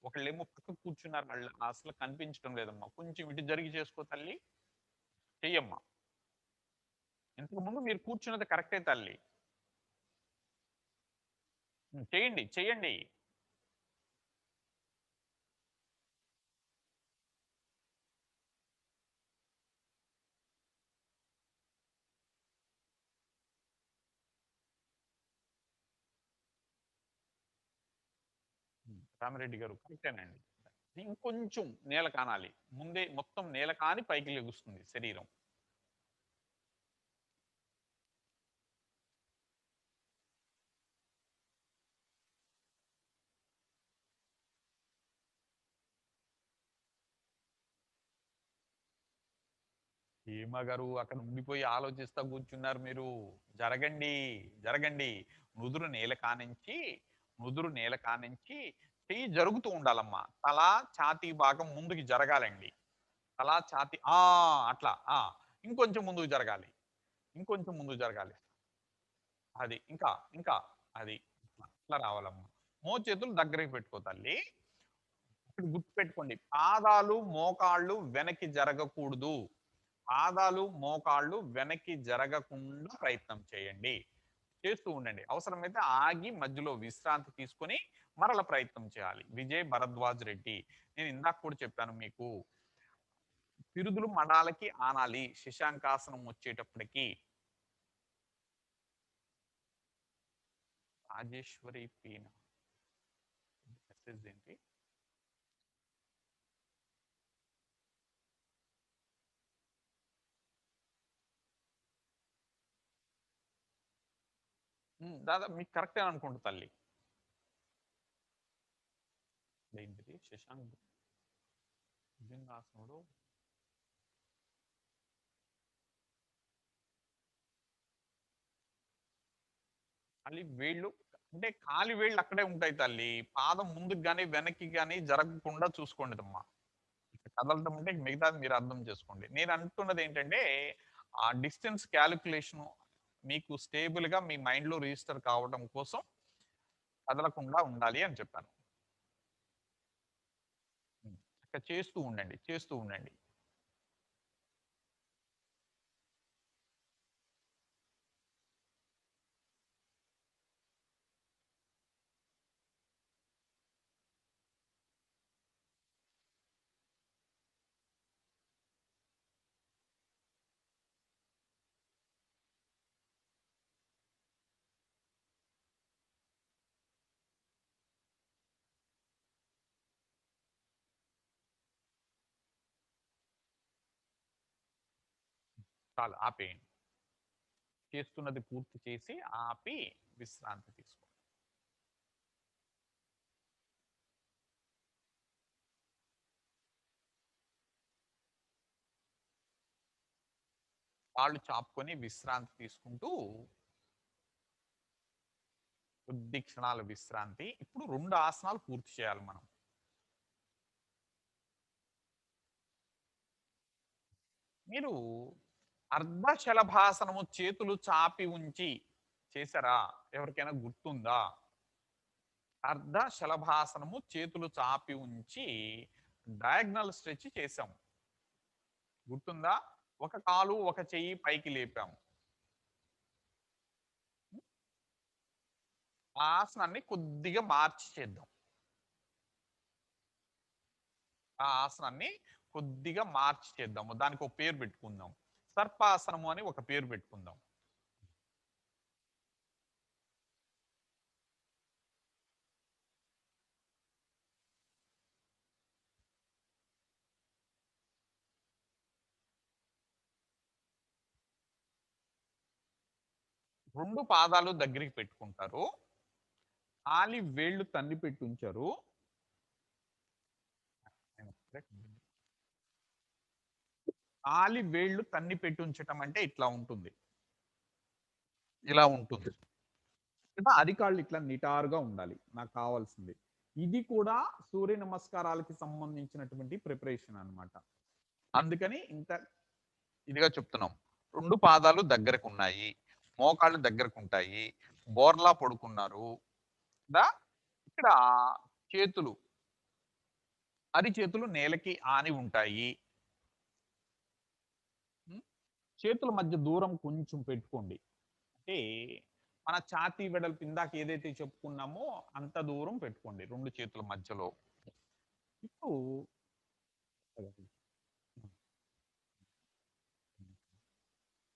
ఒకళ్ళేమో పక్కకు కూర్చున్నారు వాళ్ళు అసలు కనిపించడం లేదమ్మా. కొంచెం ఇటు జరిగి చేసుకో తల్లి. చెయ్యమ్మా. ఇంతకు ముందు మీరు కూర్చున్నది కరెక్టే తల్లి. చేయండి. చెయ్యండి. రామిరెడ్డి గారు కరెక్టేనండి. ఇంకొంచెం నేల కానాలి. ముందే మొత్తం నేల కాని పైకి లెగుస్తుంది శరీరం. హేమ గారు అక్కడ ఉండిపోయి ఆలోచిస్తా కూర్చున్నారు మీరు. జరగండి, జరగండి. నుదురు నేల కానించి, నుదురు నేల కానించి చెయ్యి జరుగుతూ ఉండాలమ్మా. తల, ఛాతీ భాగం ముందుకి జరగాలండి. తల, ఛాతీ అట్లా. ఇంకొంచెం ముందుకు జరగాలి. ఇంకొంచెం ముందుకు జరగాలి. అది. ఇంకా, ఇంకా. అది. ఇట్లా రావాలమ్మా. మోచేతులు దగ్గరికి పెట్టుకో తల్లి. ఇక్కడ గుర్తుపెట్టుకోండి. పాదాలు, మోకాళ్ళు వెనక్కి జరగకూడదు. పాదాలు, మోకాళ్ళు వెనక్కి జరగకుండా ప్రయత్నం చేయండి. చేస్తూ ఉండండి. అవసరమైతే ఆగి మధ్యలో విశ్రాంతి తీసుకొని మరల ప్రయత్నం చేయాలి. విజయ్ భరద్వాజ్ రెడ్డి. నేను ఇందాక కూడా చెప్పాను మీకు. పిరుదులు మడాలకి ఆనాలి. శశాంకాసనం వచ్చేటప్పటికి. రాజేశ్వరి పీన మెసేజ్ ఏంటి? దాదాపు మీకు కరెక్టే అనుకుంటా తల్లి. ఏంటిది? శశాంక్ భుజంగాసనుడు. కాలి వేళ్ళు అంటే కాలి వేళ్ళు అక్కడే ఉంటాయి తల్లి. పాదం ముందుకు గాని వెనక్కి గాని జరగకుండా చూసుకోండిదమ్మా. కదలటం అంటే మిగతాది మీరు అర్థం చేసుకోండి. నేను అంటున్నది ఏంటంటే ఆ డిస్టెన్స్ క్యాలిక్యులేషన్ మీకు స్టేబుల్ గా మీ మైండ్ లో రిజిస్టర్ కావడం కోసం కదలకుండా ఉండాలి అని చెప్పాను. ఇంకా చేస్తూ ఉండండి, చేస్తూ ఉండండి. చాలు ఆపేయండి. చేస్తున్నది పూర్తి చేసి ఆపి విశ్రాంతి తీసుకోండి. కాళ్ళు చాపుకొని విశ్రాంతి తీసుకుంటూ కొద్ది క్షణాల విశ్రాంతి. ఇప్పుడు 2 ఆసనాలు పూర్తి చేయాలి మనం. మీరు అర్ధశలభాసనము చేతులు చాపి ఉంచి చేశారా? ఎవరికైనా గుర్తుందా? అర్ధశలభాసనము చేతులు చాపి ఉంచి డయాగ్నల్ స్ట్రెచ్ చేశాం. గుర్తుందా? ఒక కాలు, ఒక చెయ్యి పైకి లేపాం. ఆ ఆసనాన్ని కొద్దిగా మార్చి చేద్దాం. ఆ ఆసనాన్ని కొద్దిగా మార్చి చేద్దాము. దానికి ఒక పేరు పెట్టుకుందాం. సర్పాసనము అని ఒక పేరు పెట్టుకుందాం. రెండు పాదాలు దగ్గరికి పెట్టుకుంటారు. ఆలి వేళ్ళు తన్ని పెట్టి ఉంచారు. ఆలి వేళ్ళు తన్ని పెట్టి ఉంచటం అంటే ఇట్లా ఉంటుంది. ఇలా ఉంటుంది. అంటే అరికాళ్ళు ఇట్లా నిటారుగా ఉండాలి. నాకు కావాల్సింది. ఇది కూడా సూర్య నమస్కారాలకి సంబంధించినటువంటి ప్రిపరేషన్ అన్నమాట. అందుకని ఇంత ఇదిగా చెప్తున్నాం. 2 పాదాలు దగ్గరకున్నాయి. మోకాళ్ళు దగ్గరకుంటాయి. బోర్లా పడుకున్నారు. దా ఇక్కడ చేతులు, అరిచేతులు నేలకి ఆని ఉంటాయి. హ్మ్. చేతుల మధ్య దూరం కొంచెం పెట్టుకోండి. అంటే మన ఛాతీ వెడల్పు ఇందాక ఏదైతే చెప్పుకున్నామో అంత దూరం పెట్టుకోండి 2 చేతుల మధ్యలో. ఇప్పుడు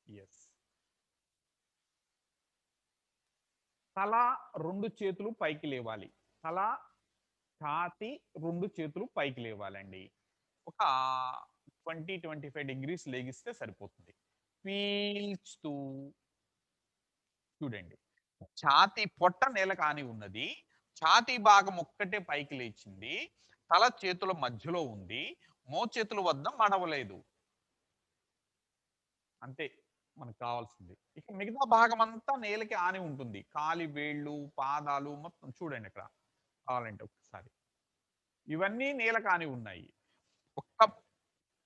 యెస్. తల 2 చేతులు పైకి లేవాలి. తల, ఛాతీ 2 చేతులు పైకి లేవాలండి. ఒక 20, 25 డిగ్రీస్ లెగిస్తే సరిపోతుంది. పీల్చుతూ చూడండి. ఛాతీ పొట్ట నేలకు ఆని ఉన్నది. ఛాతీ భాగం ఒక్కటే పైకి లేచింది. తల చేతుల మధ్యలో ఉంది. మోచేతుల వద్ద మడవలేదు. అంతే మనకు కావాల్సింది. ఇక మిగతా భాగం అంతా నేలకి ఆని ఉంటుంది. కాలి వేళ్ళు, పాదాలు మొత్తం చూడండి అక్కడ. కావాలంటే ఒక్కసారి. ఇవన్నీ నేలకు ఆని ఉన్నాయి. ఒక్క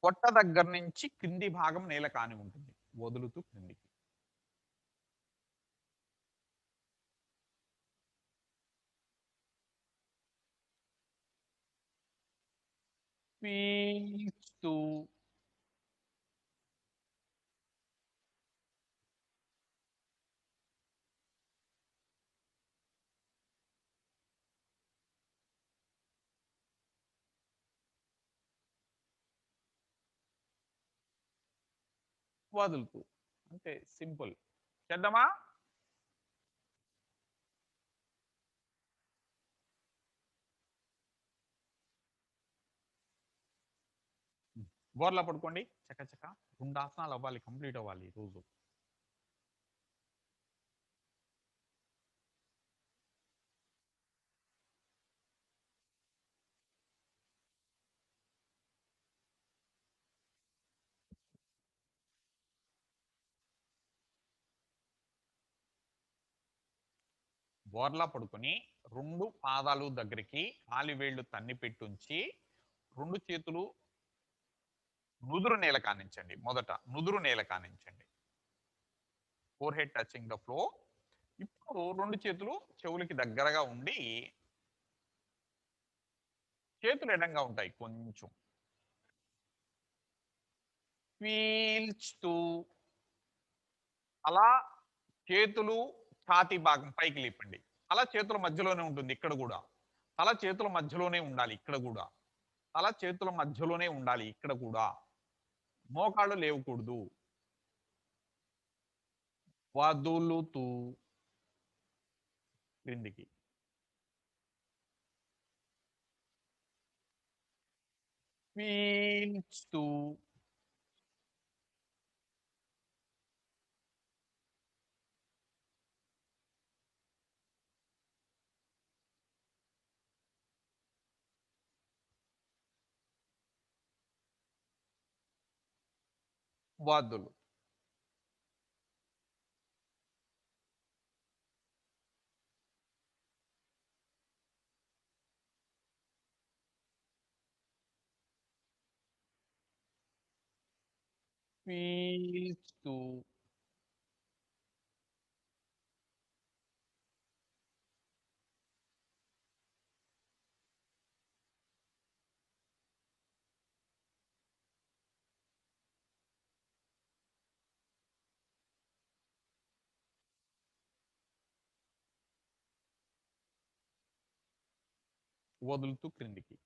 పొట్ట దగ్గర నుంచి కింది భాగం నేలకు ఆని ఉంటుంది. వదులుతూ క్రిందికి. పీల్చుతూ వదులుతూ. అంతే సింపుల్. చేద్దామా? బోర్లా పడుకోండి. చకచక. 2 ఆసనాలు అవ్వాలి. కంప్లీట్ అవ్వాలి ఈ రోజు. బోర్లా పడుకొని 2 పాదాలు దగ్గరికి కాలివేళ్లు తన్ని పెట్టుంచి 2 చేతులు నుదురు నేల కానించండి. మొదట నుదురు నేల కానించండి. Forehead touching the floor. ఇప్పుడు 2 చేతులు చెవులకి దగ్గరగా ఉండి చేతులు ఎడంగా ఉంటాయి కొంచెం. పీల్చుతూ అలా చేతులు ఛాతీ భాగం పైకి లేపండి. తల చేతుల మధ్యలోనే ఉంటుంది ఇక్కడ గూడా. తల చేతుల మధ్యలోనే ఉండాలి ఇక్కడ గూడా. తల చేతుల మధ్యలోనే ఉండాలి ఇక్కడ కూడా. మోకాళ్ళు లేవకూడదు. వదులుతూ క్రిందికి. పీల్చుతూ వదులు. పీల్చుతూ వదులుతూ క్రిందికి.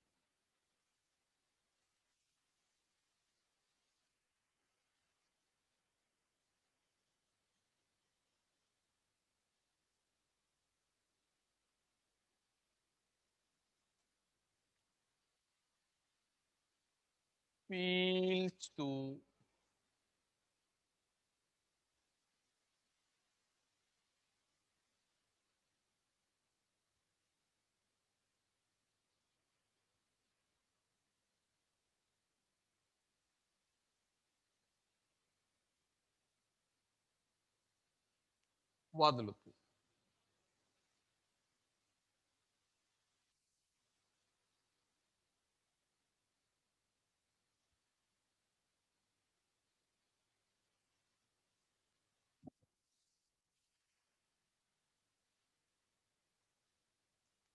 పీల్చుతూ వదులుతూ.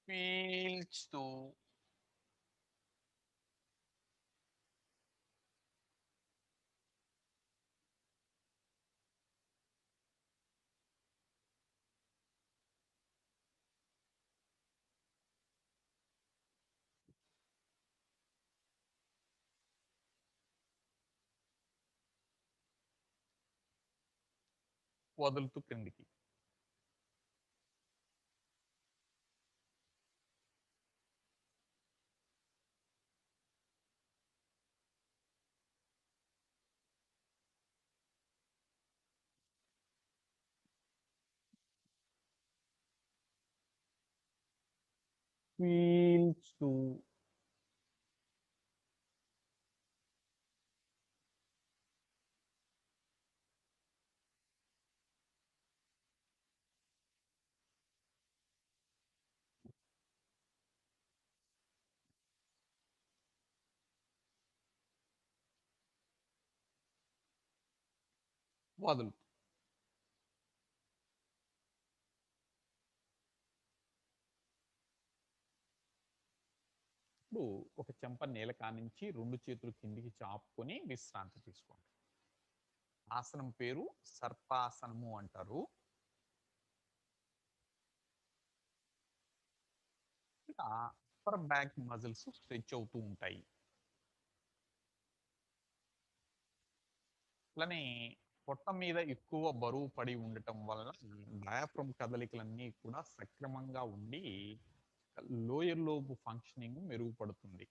పీల్చుతూ వదులుతూ క్రిందికి. పీల్చుతూ వదులు. ఇప్పుడు ఒక చెంప నేల కానించి 2 చేతులు కిందికి చాపుకొని విశ్రాంతి తీసుకోండి. ఆసనం పేరు సర్పాసనము అంటారు. ఇలా అప్పర్ బ్యాక్ మజిల్స్ స్ట్రెచ్ అవుతూ ఉంటాయి. అట్లనే పొట్ట మీద ఎక్కువ బరువు పడి ఉండటం వలన డయాఫ్రమ్ కదలికలన్నీ కూడా సక్రమంగా ఉండి లోయర్ లోబ్ ఫంక్షనింగ్ మెరుగుపడుతుంది.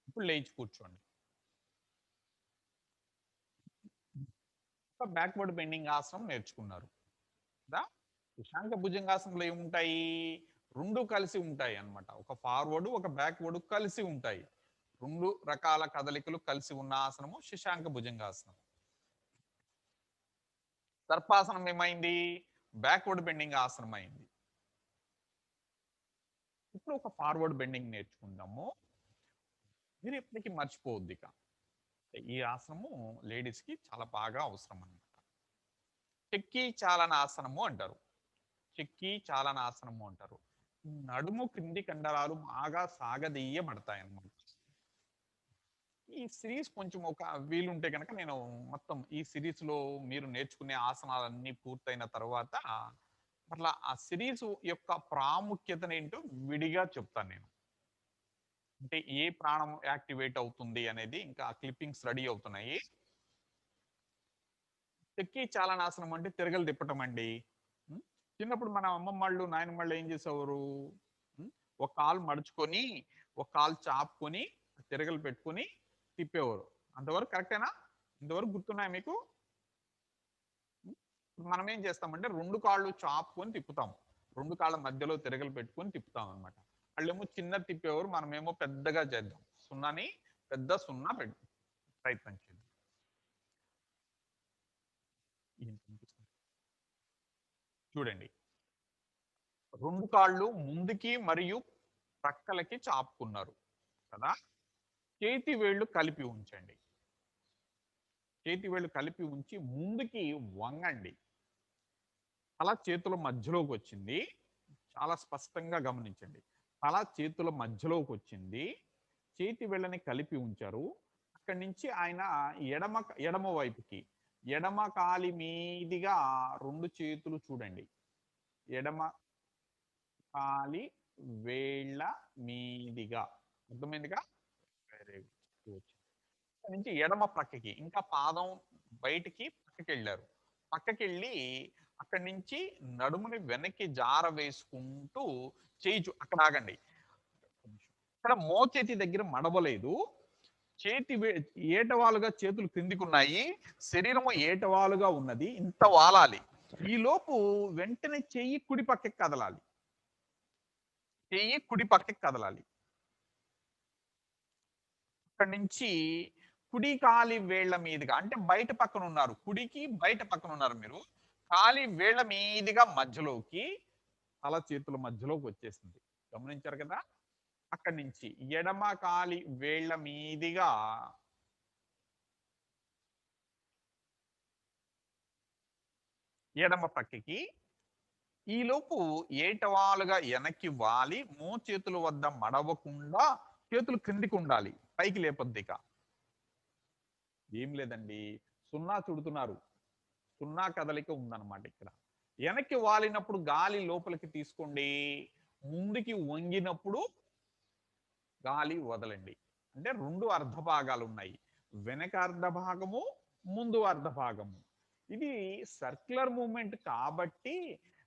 ఇప్పుడు లేచి కూర్చోండి. బ్యాక్వర్డ్ బెండింగ్ ఆసనం నేర్చుకున్నారు కదా. శశాంక భుజంగాసనంలో ఏముంటాయి? రెండు కలిసి ఉంటాయి అన్నమాట. ఒక ఫార్వర్డ్ ఒక బ్యాక్వర్డ్ కలిసి ఉంటాయి. రెండు రకాల కదలికలు కలిసి ఉన్న ఆసనము శశాంక భుజంగాసనం. సర్పాసనం ఏమైంది? బ్యాక్వర్డ్ బెండింగ్ ఆసనం అయింది. ఇప్పుడు ఒక ఫార్వర్డ్ బెండింగ్ నేర్చుకుందాము. మీరు ఎప్పటికీ మర్చిపోవద్దు ఇక. ఈ ఆసనము లేడీస్ కి చాలా బాగా అవసరం అన్నమాట. చెక్కి చాలనాసనము అంటారు. చెక్కి చాలనాసనము అంటారు. నడుము క్రింది కండరాలు బాగా సాగదీయబడతాయి అన్నమాట. ఈ సిరీస్ కొంచెం ఒక వీలుంటే కనుక నేను మొత్తం ఈ సిరీస్ లో మీరు నేర్చుకునే ఆసనాలన్నీ పూర్తయిన తర్వాత అట్లా ఆ సిరీస్ యొక్క ప్రాముఖ్యతను ఏంటో విడిగా చెప్తాను నేను. అంటే ఏ ప్రాణం యాక్టివేట్ అవుతుంది అనేది ఇంకా క్లిప్పింగ్స్ రెడీ అవుతున్నాయి. చెక్కి చాలనాసనం అంటే తిరగలు తిప్పటం అండి. చిన్నప్పుడు మన అమ్మమ్మ వాళ్ళు నాయనమ్మ వాళ్ళు ఏం చేసేవారు? ఒక కాలు మడుచుకొని ఒక కాలు చాపుకొని తిరగలు పెట్టుకొని తిప్పేవారు. అంతవరకు కరెక్టేనా? ఇంతవరకు గుర్తున్నాయా మీకు? మనం ఏం చేస్తామంటే 2 కాళ్ళు చాపుకొని తిప్పుతాం. 2 కాళ్ళ మధ్యలో తిరగలు పెట్టుకొని తిప్పుతాం అనమాట. వాళ్ళేమో చిన్నది తిప్పేవారు. మనమేమో పెద్దగా చేద్దాం. సున్నాని పెద్ద సున్నా ప్రయత్నం చేద్దాం. చూడండి. 2 కాళ్ళు ముందుకి మరియు ప్రక్కలకి చాపుకున్నారు కదా. చేతి వేళ్ళు కలిపి ఉంచండి. చేతి వేళ్ళు కలిపి ఉంచి ముందుకి వంగండి. తల చేతుల మధ్యలోకి వచ్చింది. చాలా స్పష్టంగా గమనించండి. తల చేతుల మధ్యలోకి వచ్చింది. చేతి వేళ్ళని కలిపి ఉంచారు. అక్కడి నుంచి ఆయన ఎడమ ఎడమ వైపుకి ఎడమ కాలి మీదిగా 2 చేతులు చూడండి. ఎడమ కాలి వేళ్ళ మీదిగా అర్థమైందిగా. Very good. నుంచి ఎడమ ప్రక్కకి ఇంకా పాదం బయటికి పక్కకెళ్ళారు. పక్కకెళ్ళి అక్కడి నుంచి నడుముని వెనక్కి జార వేసుకుంటూ అక్కడ ఆగండి. ఇక్కడ మోచేతి దగ్గర మడవలేదు. చేతి ఏటవాలుగా చేతులు కిందికున్నాయి. శరీరము ఏటవాలుగా ఉన్నది. ఇంత వాలాలి. ఈ లోపు వెంటనే చెయ్యి కుడి పక్కకి కదలాలి. చెయ్యి కుడి పక్కకి కదలాలి. అక్కడి నుంచి కుడి కాలి వేళ్ల మీదుగా అంటే బయట పక్కన ఉన్నారు. కుడికి బయట పక్కన ఉన్నారు మీరు. కాలి వేళ్ల మీదుగా మధ్యలోకి తల చేతుల మధ్యలోకి వచ్చేసింది. గమనించారు కదా. అక్కడి నుంచి ఎడమ కాలి వేళ్ల మీదిగా ఎడమ పక్కకి ఈలోపు ఏటవాలుగా వెనక్కి వాలి మోచేతుల వద్ద మడవకుండా చేతులు క్రిందికి ఉండాలి, పైకి లేపొద్దు ఇక. ఏం లేదండి, సున్నా చుడుతున్నారు, సున్నా కదలిక ఉందన్నమాట ఇక్కడ. వెనక్కి వాలినప్పుడు గాలి లోపలికి తీసుకోండి, ముందుకి వంగినప్పుడు గాలి వదలండి. అంటే రెండు అర్ధ భాగాలు ఉన్నాయి, వెనక అర్ధ భాగము, ముందు అర్ధ భాగము. ఇది సర్క్యులర్ మూవ్మెంట్ కాబట్టి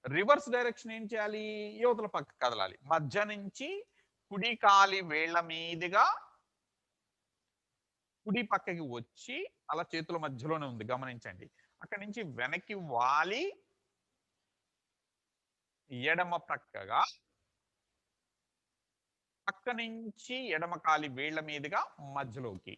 రివర్స్ డైరెక్షన్ ఏం చేయాలి, యువతల పక్క కదలాలి. మధ్య నుంచి కుడి కాలి వేళ్ల మీదుగా కుడి పక్కకి వచ్చి అలా చేతుల మధ్యలోనే ఉంది గమనించండి. అక్కడి నుంచి వెనక్కి వాలి ఎడమ ప్రక్కగా, పక్క నుంచి ఎడమ కాలి వేళ్ల మీదుగా మధ్యలోకి.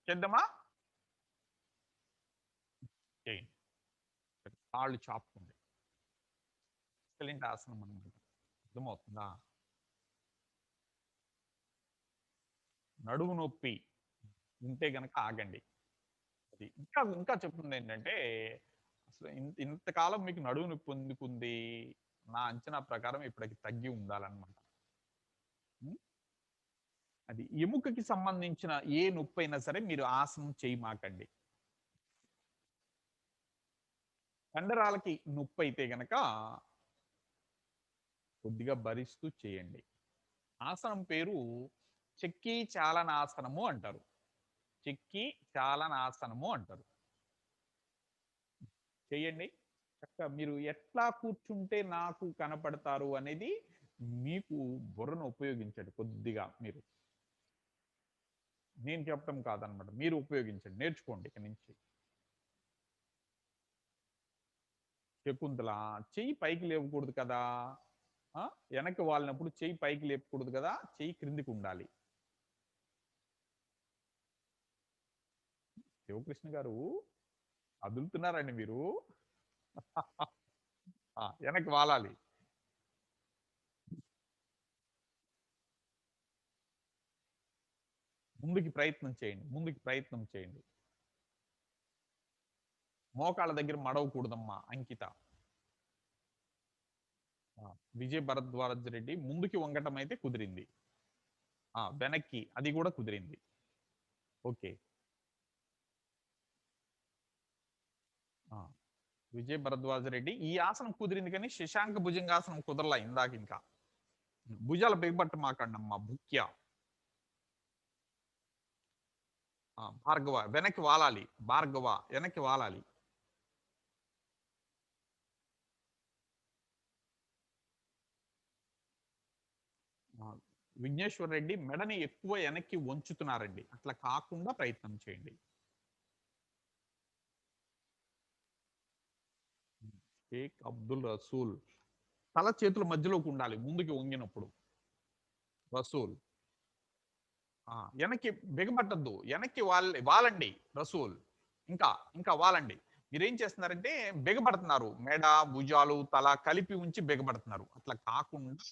చేద్దామా? చేయండి. కాళ్ళు చాపుకోండి. ఎక్సలెంట్ ఆసనం అనమాట. అర్థమవుతుందా? నడుము నొప్పి ఉంటే గనక ఆగండి. అది ఇంకా ఇంకా చెప్తుంది ఏంటంటే, అసలు ఇంతకాలం మీకు నడుము నొప్పి ఎందుకుంది? నా అంచనా ప్రకారం ఇప్పటికి తగ్గి ఉండాలన్నమాట. ఉం? అది ఎముకకి సంబంధించిన ఏ నొప్పి అయినా సరే మీరు ఆసనం చేయమాకండి. కండరాలకి నొప్పి అయితే గనక కొద్దిగా భరిస్తూ చేయండి. ఆసనం పేరు చెక్కి చాలనాసనము అంటారు. చెక్కి చాలనాసనము అంటారు. చెయ్యండి. చక్కగా మీరు ఎట్లా కూర్చుంటే నాకు కనపడతారు అనేది మీకు బుర్రను ఉపయోగించండి కొద్దిగా మీరు. నేను చెప్పడం కాదనమాట. మీరు ఉపయోగించండి. నేర్చుకోండి ఇక నుంచి. శకుంతల చెయ్యి పైకి లేవకూడదు కదా! ఆ! వెనక్కి వాలినప్పుడు చెయ్యి పైకి లేపకూడదు కదా! చెయ్యి క్రిందికి ఉండాలి. శివకృష్ణ గారు అదులుతున్నారండి మీరు. వెనక్కి వాలాలి. ముందుకి ప్రయత్నం చేయండి. ముందుకి ప్రయత్నం చేయండి. మోకాళ్ళ దగ్గర మడవకూడదమ్మా అంకిత. విజయ్ భరద్వాజ్ రెడ్డి ముందుకి వంగటం అయితే కుదిరింది. వెనక్కి అది కూడా కుదిరింది. ఓకే. విజయ్ భరద్వాజ్ రెడ్డి ఈ ఆసనం కుదిరింది కానీ శశాంక భుజంగాసనం కుదరలా ఇందాక ఇంకా. భుజాలు బిగబట్ట మాకండమ్మా భుక్య. భార్గవ వెనక్కి వాలాలి. భార్గవ వెనక్కి వాలాలి. విఘ్నేశ్వర్ రెడ్డి మెడని ఎక్కువ వెనక్కి వంచుతున్నారండి, అట్లా కాకుండా ప్రయత్నం చేయండి. షేక్ అబ్దుల్ రసూల్ తల చేతుల మధ్యలోకి ఉండాలి ముందుకి వంగినప్పుడు. రసూల్ వెనక్కి బిగబట్టద్దు, వెనక్కి వాలండి రసూల్. ఇంకా ఇంకా వాలండి. మీరేం చేస్తున్నారంటే బిగబడుతున్నారు, మెడ భుజాలు తల కలిపి ఉంచి బిగబడుతున్నారు. అట్లా కాకుండా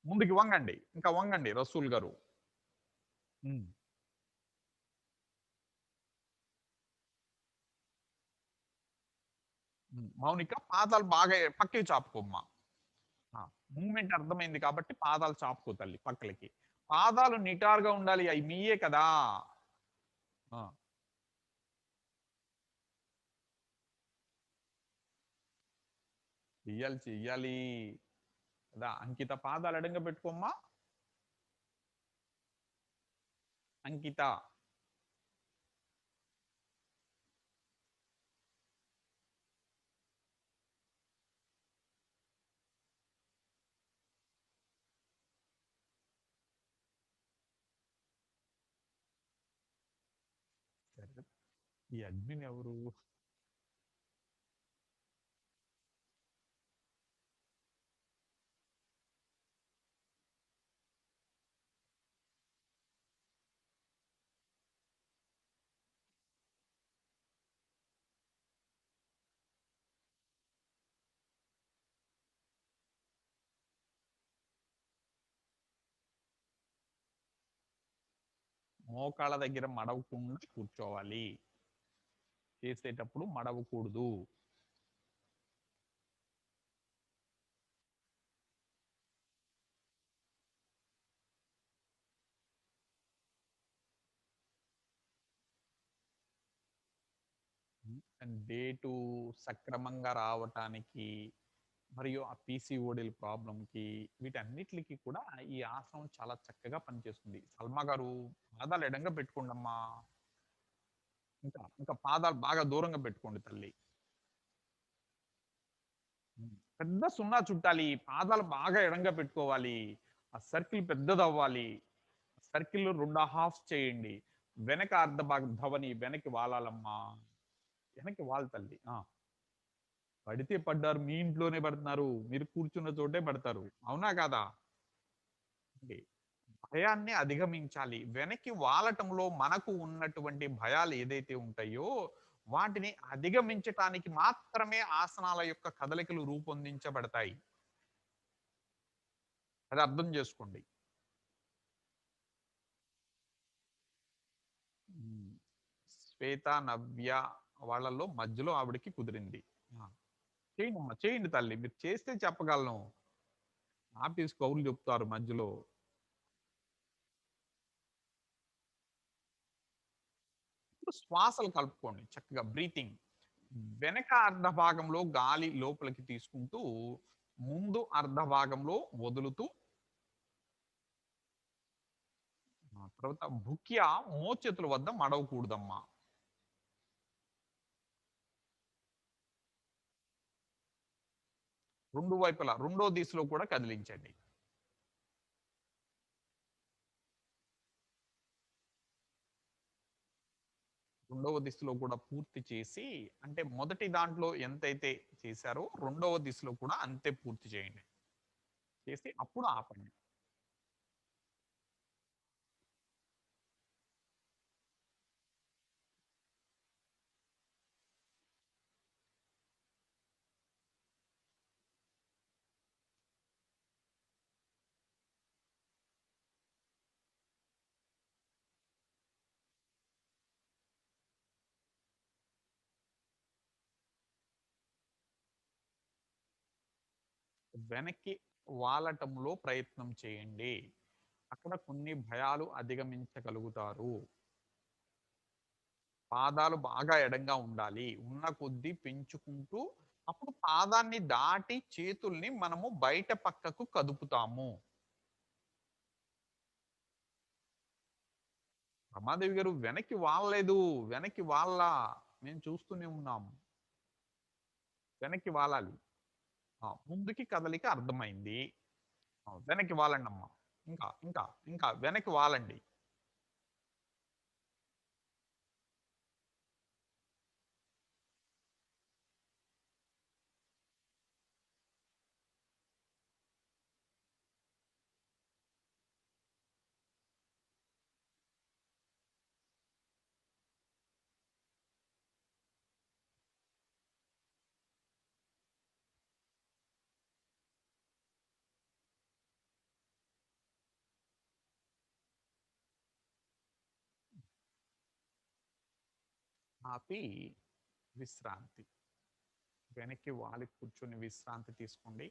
ముందుకి వంగండి, ఇంకా వంగండి రసూల్ గారు. మౌనిక పాదాలు బాగా పక్కకి చాపుకోమ్మా. మూమెంట్ అర్థమైంది కాబట్టి పాదాలు చాపుకో తల్లి పక్కలకి. పాదాలు నిటారుగా ఉండాలి, అవి మీయే కదా. చెయ్యాలి చెయ్యాలి కదా. అంకిత పాదాలు అడంగా పెట్టుకోమ్మా. అంకిత ఈ అడ్మిన్ ఎవరు? మోకాళ్ళ దగ్గర మడవకుండా కూర్చోవాలి. చేసేటప్పుడు మడవకూడదు. డేటు సక్రమంగా రావటానికి మరియు ఆ పీసీఓడీల ప్రాబ్లమ్‌కి వీటన్నిట్లికి కూడా ఈ ఆసనం చాలా చక్కగా పనిచేస్తుంది. సల్మా గారు పాదాలు ఎడంగా పెట్టుకోండమ్మా. ఇంకా పాదాలు బాగా దూరంగా పెట్టుకోండి తల్లి. పెద్ద సున్నా చుట్టాలి. పాదాలు బాగా ఎడంగా పెట్టుకోవాలి. ఆ సర్కిల్ పెద్దదవ్వాలి. సర్కిల్ 2 హాఫ్స్ చేయండి. వెనక అర్ధ భాగం ధవని వెనక్కి వాలాలమ్మా. వెనక్కి వాలి తల్లి. ఆ! పడితే పడ్డారు. మీ ఇంట్లోనే పడుతున్నారు. మీరు కూర్చున్న చోటే పడతారు. అవునా కాదా? అండి. భయాన్ని అధిగమించాలి. వెనక్కి వాలటంలో మనకు ఉన్నటువంటి భయాలు ఏదైతే ఉంటాయో, వాటిని అధిగమించటానికి మాత్రమే ఆసనాల యొక్క కదలికలు రూపొందించబడతాయి. అది అర్థం చేసుకోండి. హ్మ్. శ్వేత, నవ్య వాళ్ళలో మధ్యలో ఆవిడకి కుదిరింది. ఆ! చేయండమ్మా. చేయండి తల్లి. మీరు చేస్తే చెప్పగలను. ఆఫీస్ కబుర్లు చెప్తారు మధ్యలో. ఇప్పుడు శ్వాసలు కలుపుకోండి. చక్కగా బ్రీతింగ్. వెనక అర్ధ భాగంలో గాలి లోపలికి తీసుకుంటూ, ముందు అర్ధ భాగంలో వదులుతూ, తర్వాత భుక్య మోచేతుల వద్ద మడవకూడదమ్మా. 2 వైపులా రెండో దిశలో కూడా కదిలించండి. రెండవ దిశలో కూడా పూర్తి చేసి, అంటే మొదటి దాంట్లో ఎంతైతే చేశారో, రెండవ దిశలో కూడా అంతే పూర్తి చేయండి. చేసి అప్పుడు ఆపండి. వెనక్కి వాలటంలో ప్రయత్నం చేయండి. అక్కడ కొన్ని భయాలు అధిగమించగలుగుతారు. పాదాలు బాగా ఎడంగా ఉండాలి. ఉన్న కొద్దీ పెంచుకుంటూ, అప్పుడు పాదాన్ని దాటి చేతుల్ని మనము బయట పక్కకు కదుపుతాము. రమాదేవి గారు వెనక్కి వాలలేదు. వెనక్కి వాల్లా. మేము చూస్తూనే ఉన్నాం. వెనక్కి వాలాలి. ముందుకి కదలిక అర్థమైంది. వెనక్కి వాలండమ్మా. ఇంకా వెనక్కి వాలండి. ఆపి విశ్రాంతి. వెనక్కి వాలి కూర్చొని విశ్రాంతి తీసుకోండి.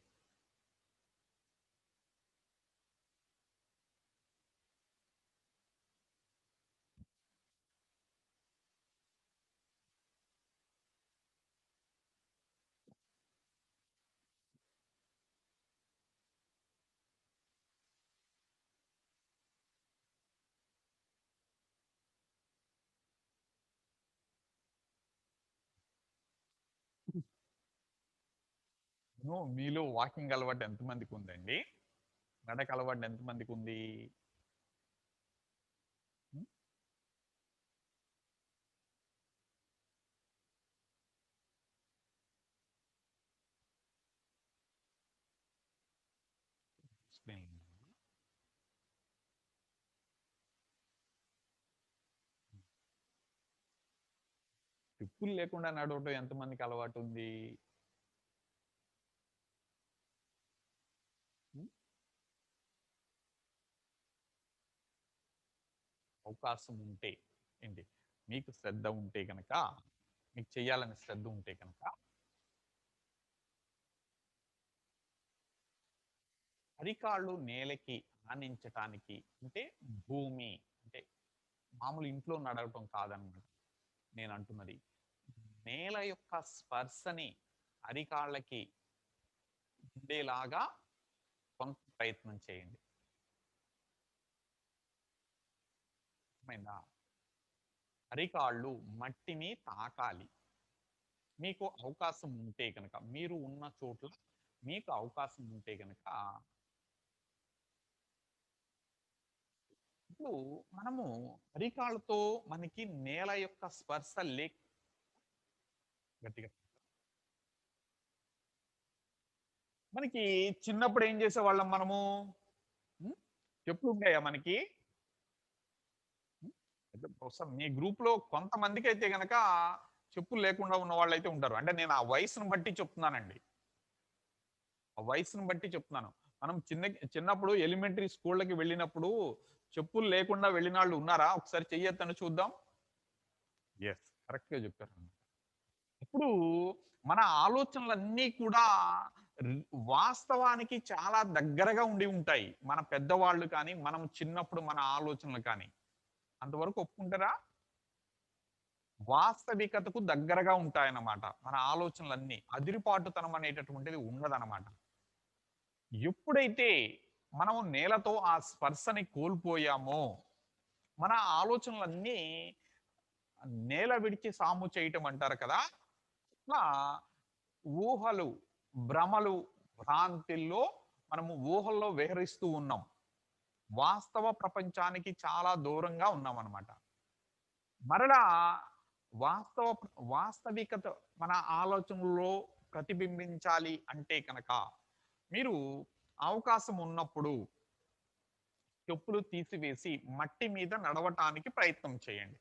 మీలో వాకింగ్ అలవాటు ఎంతమందికి ఉందండి? నడక అలవాటు ఎంతమందికి ఉంది? హ్మ్. ఎక్స్‌ప్లెయిన్. చెప్పులు లేకుండా నడవటం ఎంతమందికి అలవాటుంది? హ్మ్. అవకాశం ఉంటే ఏంటి? మీకు శ్రద్ధ ఉంటే గనక మీకు చెయ్యాలని శ్రద్ధ ఉంటే కనుక అరికాళ్ళు నేలకి ఆనించటానికి అంటే భూమి అంటే మామూలు ఇంట్లో నడవటం కాదనమాట నేను అంటున్నది. నేల యొక్క స్పర్శని అరికాళ్ళకి ఉండేలాగా కొంత ప్రయత్నం చేయండి. అర్థమైందా? అరికాళ్ళు మట్టిని తాకాలి. మీకు అవకాశం ఉంటే గనక, మీరు ఉన్న చోట్ల మీకు అవకాశం ఉంటే గనక, ఇప్పుడు మనము అరికాళ్ళతో మనకి నేల యొక్క స్పర్శ గట్టిగా మనకి చిన్నప్పుడు ఏం చేసేవాళ్ళం మనము? ఉం? చెప్పులు ఉంటాయా మనకి? ఉం? అయితే బహుశా మీ గ్రూప్ లో కొంతమందికి అయితే గనక చెప్పులు లేకుండా ఉన్న వాళ్ళు అయితే ఉంటారు. అంటే నేను ఆ వయసును బట్టి చెప్తున్నానండి. ఆ వయసును బట్టి చెప్తున్నాను. మనం చిన్నప్పుడు ఎలిమెంటరీ స్కూళ్ళకి వెళ్ళినప్పుడు చెప్పులు లేకుండా వెళ్ళిన వాళ్ళు ఉన్నారా? ఒకసారి చెయ్యొద్దని చూద్దాం. ఎస్, కరెక్ట్ గా చెప్పారు. ఇప్పుడు మన ఆలోచనలన్నీ కూడా వాస్తవానికి చాలా దగ్గరగా ఉండి ఉంటాయి. మన పెద్దవాళ్ళు కానీ, మనం చిన్నప్పుడు మన ఆలోచనలు కానీ. అంతవరకు ఒప్పుకుంటారా? వాస్తవికతకు దగ్గరగా ఉంటాయన్నమాట. మన ఆలోచనలన్నీ. అదిరిపాటుతనం అనేటటువంటిది ఉండదన్నమాట. ఎప్పుడైతే మనము నేలతో ఆ స్పర్శని కోల్పోయామో, మన ఆలోచనలన్నీ నేల విడిచి సాము చేయటం అంటారు కదా! అట్లా ఊహలు, భ్రమలు, భ్రాంతిల్లో మనము ఊహల్లో విహరిస్తూ ఉన్నాం. వాస్తవ ప్రపంచానికి చాలా దూరంగా ఉన్నామన్నమాట. మరలా వాస్తవ వాస్తవికత మన ఆలోచనల్లో ప్రతిబింబించాలి అంటే కనుక మీరు అవకాశం ఉన్నప్పుడు చెప్పులు తీసివేసి మట్టి మీద నడవటానికి ప్రయత్నం చేయండి.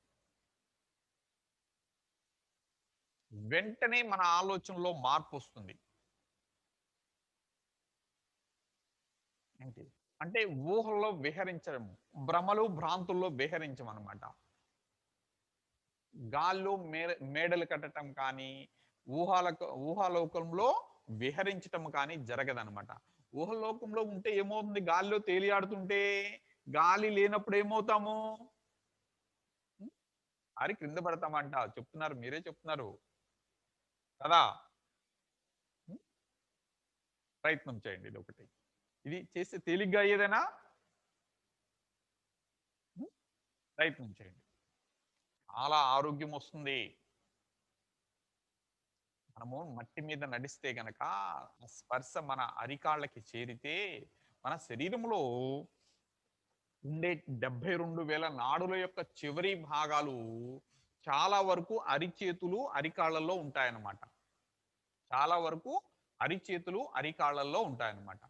వెంటనే మన ఆలోచనలో మార్పు వస్తుంది. ఏంటి? అంటే ఊహల్లో విహరించడం, భ్రమలు, భ్రాంతుల్లో విహరించమనమాట. గాల్లో మేడలు కట్టటం కానీ, ఊహాలోకంలో విహరించటం కానీ జరగదనమాట. ఊహలోకంలో ఉంటే ఏమవుతుంది? గాల్లో తేలియాడుతుంటే, గాలి లేనప్పుడు ఏమవుతాము? హ్మ్? ఆరి క్రింద పడతామంట. చెప్తున్నారు, మీరే చెప్తున్నారు కదా! హ్మ్? ప్రయత్నం చేయండి ఇదొకటి. ఇది చేస్తే తేలిగ్గా అయ్యేదేనా? హ్మ్? ప్రయత్నం చేయండి. చాలా ఆరోగ్యం వస్తుంది. మనము మట్టి మీద నడిస్తే గనక ఆ స్పర్శ మన అరికాళ్ళకి చేరితే మన శరీరంలో ఉండే 72,000 నాడుల యొక్క చివరి భాగాలు చాలా వరకు అరిచేతులు అరికాళ్ళల్లో ఉంటాయన్నమాట. చాలా వరకు అరిచేతులు అరికాళ్ళల్లో ఉంటాయన్నమాట.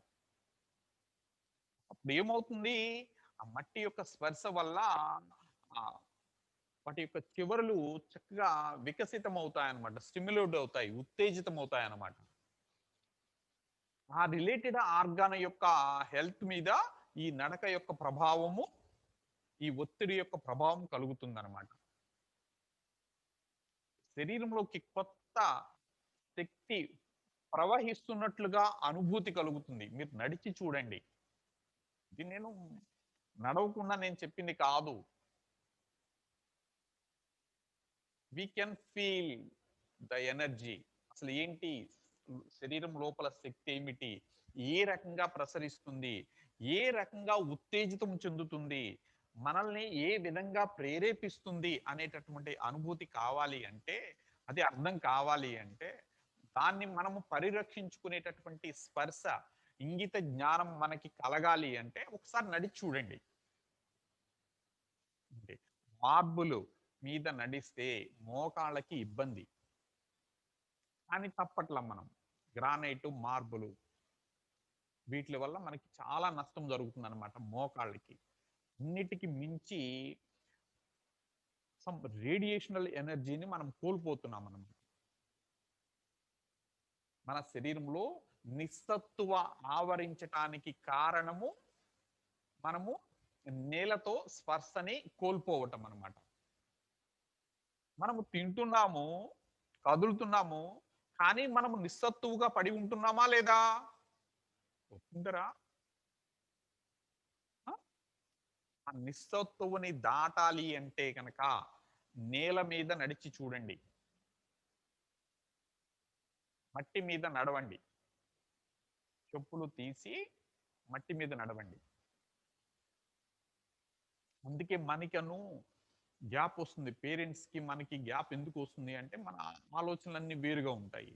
అప్పుడు ఏమవుతుంది? ఆ మట్టి యొక్క స్పర్శ వల్ల ఆ వాటి యొక్క చివరలు చక్కగా వికసితమవుతాయన్నమాట. స్టిమ్యులేట్ అవుతాయి. ఉత్తేజితమవుతాయన్నమాట. ఆ రిలేటెడ్ ఆర్గాన్ యొక్క హెల్త్ మీద ఈ నడక యొక్క ప్రభావము, ఈ ఒత్తిడి యొక్క ప్రభావం కలుగుతుందన్నమాట. శరీరంలోకి కొత్త శక్తి ప్రవహిస్తున్నట్లుగా అనుభూతి కలుగుతుంది. మీరు నడిచి చూడండి. ఇది నేను నడవకుండా నేను చెప్పింది కాదు. We can feel the energy. అసలు ఏంటి? శరీరం లోపల శక్తి ఏమిటి? ఏ రకంగా ప్రసరిస్తుంది? ఏ రకంగా ఉత్తేజితం చెందుతుంది? మనల్ని ఏ విధంగా ప్రేరేపిస్తుంది అనేటటువంటి అనుభూతి కావాలి అంటే, అది అర్థం కావాలి అంటే, దాన్ని మనము పరిరక్షించుకునేటటువంటి స్పర్శ, ఇంగిత జ్ఞానం మనకి కలగాలి అంటే ఒకసారి నడిచి చూడండి. అంటే మార్బులు మీద నడిస్తే మోకాళ్ళకి ఇబ్బంది. కానీ తప్పట్ల మనం. గ్రానైటు, మార్బులు వీట్లి వల్ల మనకి చాలా నష్టం జరుగుతుందనమాట మోకాళ్ళకి. అన్నిటికి మించి సమ్ రేడియేషనల్ ఎనర్జీని మనం కోల్పోతున్నామనమాట. మన శరీరంలో నిస్సత్తువ ఆవరించటానికి కారణము మనము నేలతో స్పర్శని కోల్పోవటం అనమాట. మనము తింటున్నాము, కదులుతున్నాము. కానీ మనము నిస్సత్తువుగా పడి ఉంటున్నామా లేదా? ఒప్పుకుంటారా? ఆ! ఆ నిస్సత్తువని దాటాలి అంటే గనక నేల మీద నడిచి చూడండి. మట్టి మీద నడవండి. చెప్పులు తీసి మట్టి మీద నడవండి. అందుకే మనకను గ్యాప్ వస్తుంది. పేరెంట్స్‌కి మనకి గ్యాప్ ఎందుకు వస్తుంది అంటే, మన ఆలోచనలన్నీ వేరుగా ఉంటాయి.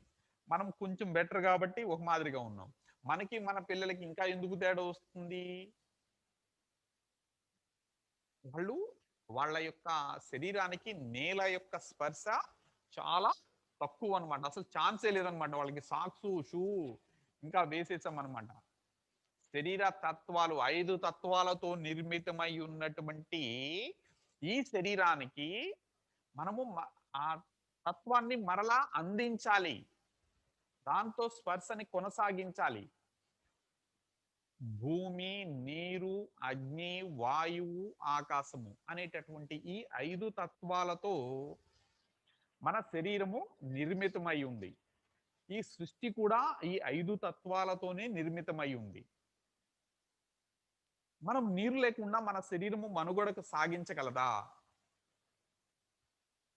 మనం కొంచెం బెటర్ గాబట్టి ఒక మాదిరిగా ఉన్నాం. మనకి మన పిల్లలకి ఇంకా ఎందుకు తేడా వస్తుంది? వాళ్ళు వాళ్ళ యొక్క శరీరానికి నేల యొక్క స్పర్శ చాలా తక్కువనమాట. అసలు ఛాన్సే లేదనమాట. వాళ్ళకి సాక్సు, షూ ఇంకా వేసేసామనమాట. శరీర తత్వాలు 5 తత్వాలతో నిర్మితమై ఉన్నటువంటి ఈ శరీరానికి మనము ఆ తత్వాన్ని మరలా అందించాలి. దాంతో స్పర్శని కొనసాగించాలి. భూమి, నీరు, అగ్ని, వాయువు, ఆకాశము అనేటటువంటి ఈ 5 తత్వాలతో మన శరీరము నిర్మితమై ఉంది. ఈ సృష్టి కూడా ఈ 5 తత్వాలతోనే నిర్మితమై ఉంది. మనం నీరు లేకుండా మన శరీరము మనుగడకు సాగించగలదా?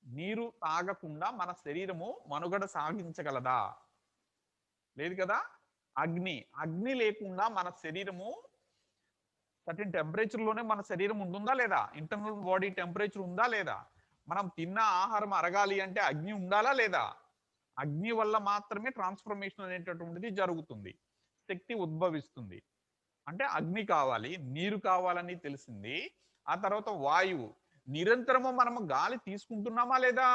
నీరు తాగకుండా మన శరీరము మనుగడ సాగించగలదా? లేదు కదా? అగ్ని. అగ్ని లేకుండా మన శరీరము సర్టెన్ టెంపరేచర్‌లోనే మన శరీరం ఉంటుందా లేదా? ఇంటర్నల్ బాడీ టెంపరేచర్ ఉందా లేదా? మనం తిన్న ఆహారం అరగాలి అంటే అగ్ని ఉండాలా లేదా? అగ్ని వల్ల మాత్రమే ట్రాన్స్‌ఫర్మేషన్ అనేటటువంటిది జరుగుతుంది. శక్తి ఉద్భవిస్తుంది. అంటే అగ్ని కావాలి, నీరు కావాలని తెలిసింది. ఆ తర్వాత వాయువు. నిరంతరము మనము గాలి తీసుకుంటున్నామా లేదా?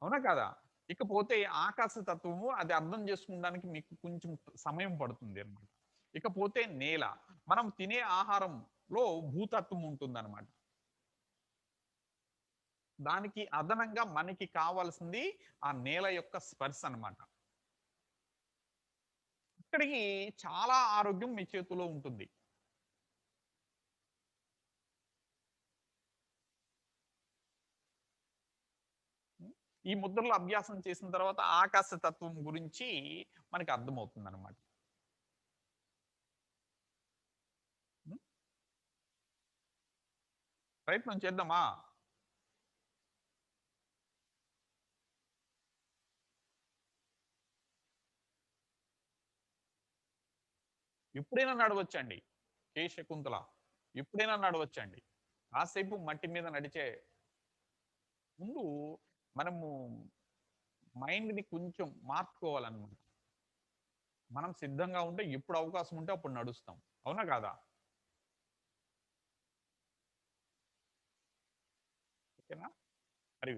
అవునా కాదా? ఇకపోతే ఆకాశ తత్వము అది అర్థం చేసుకోవడానికి మీకు కొంచెం సమయం పడుతుంది అన్నమాట. ఇకపోతే నేల. మనం తినే ఆహారంలో భూతత్వం ఉంటుందన్నమాట. దానికి అదనంగా మనకి కావాల్సింది ఆ నేల యొక్క స్పర్శ అన్నమాట. ఇక్కడికి చాలా ఆరోగ్యం మీ చేతిలో ఉంటుంది. ఈ ముద్రలు అభ్యాసం చేసిన తర్వాత ఆకాశ తత్వం గురించి మనకి అర్థమవుతుందన్నమాట. ప్రయత్నం చేద్దామా? ఎప్పుడైనా నడవచ్చండి. కే. శకుంతల. ఎప్పుడైనా నడవచ్చండి. కాసేపు మట్టి మీద నడిచే ముందు మనము మైండ్‌ని కొంచెం మార్చుకోవాలన్నమాట. మనం సిద్ధంగా ఉంటే ఎప్పుడు అవకాశం ఉంటే అప్పుడు నడుస్తాం. అవునా కాదా? ఓకేనా? మరి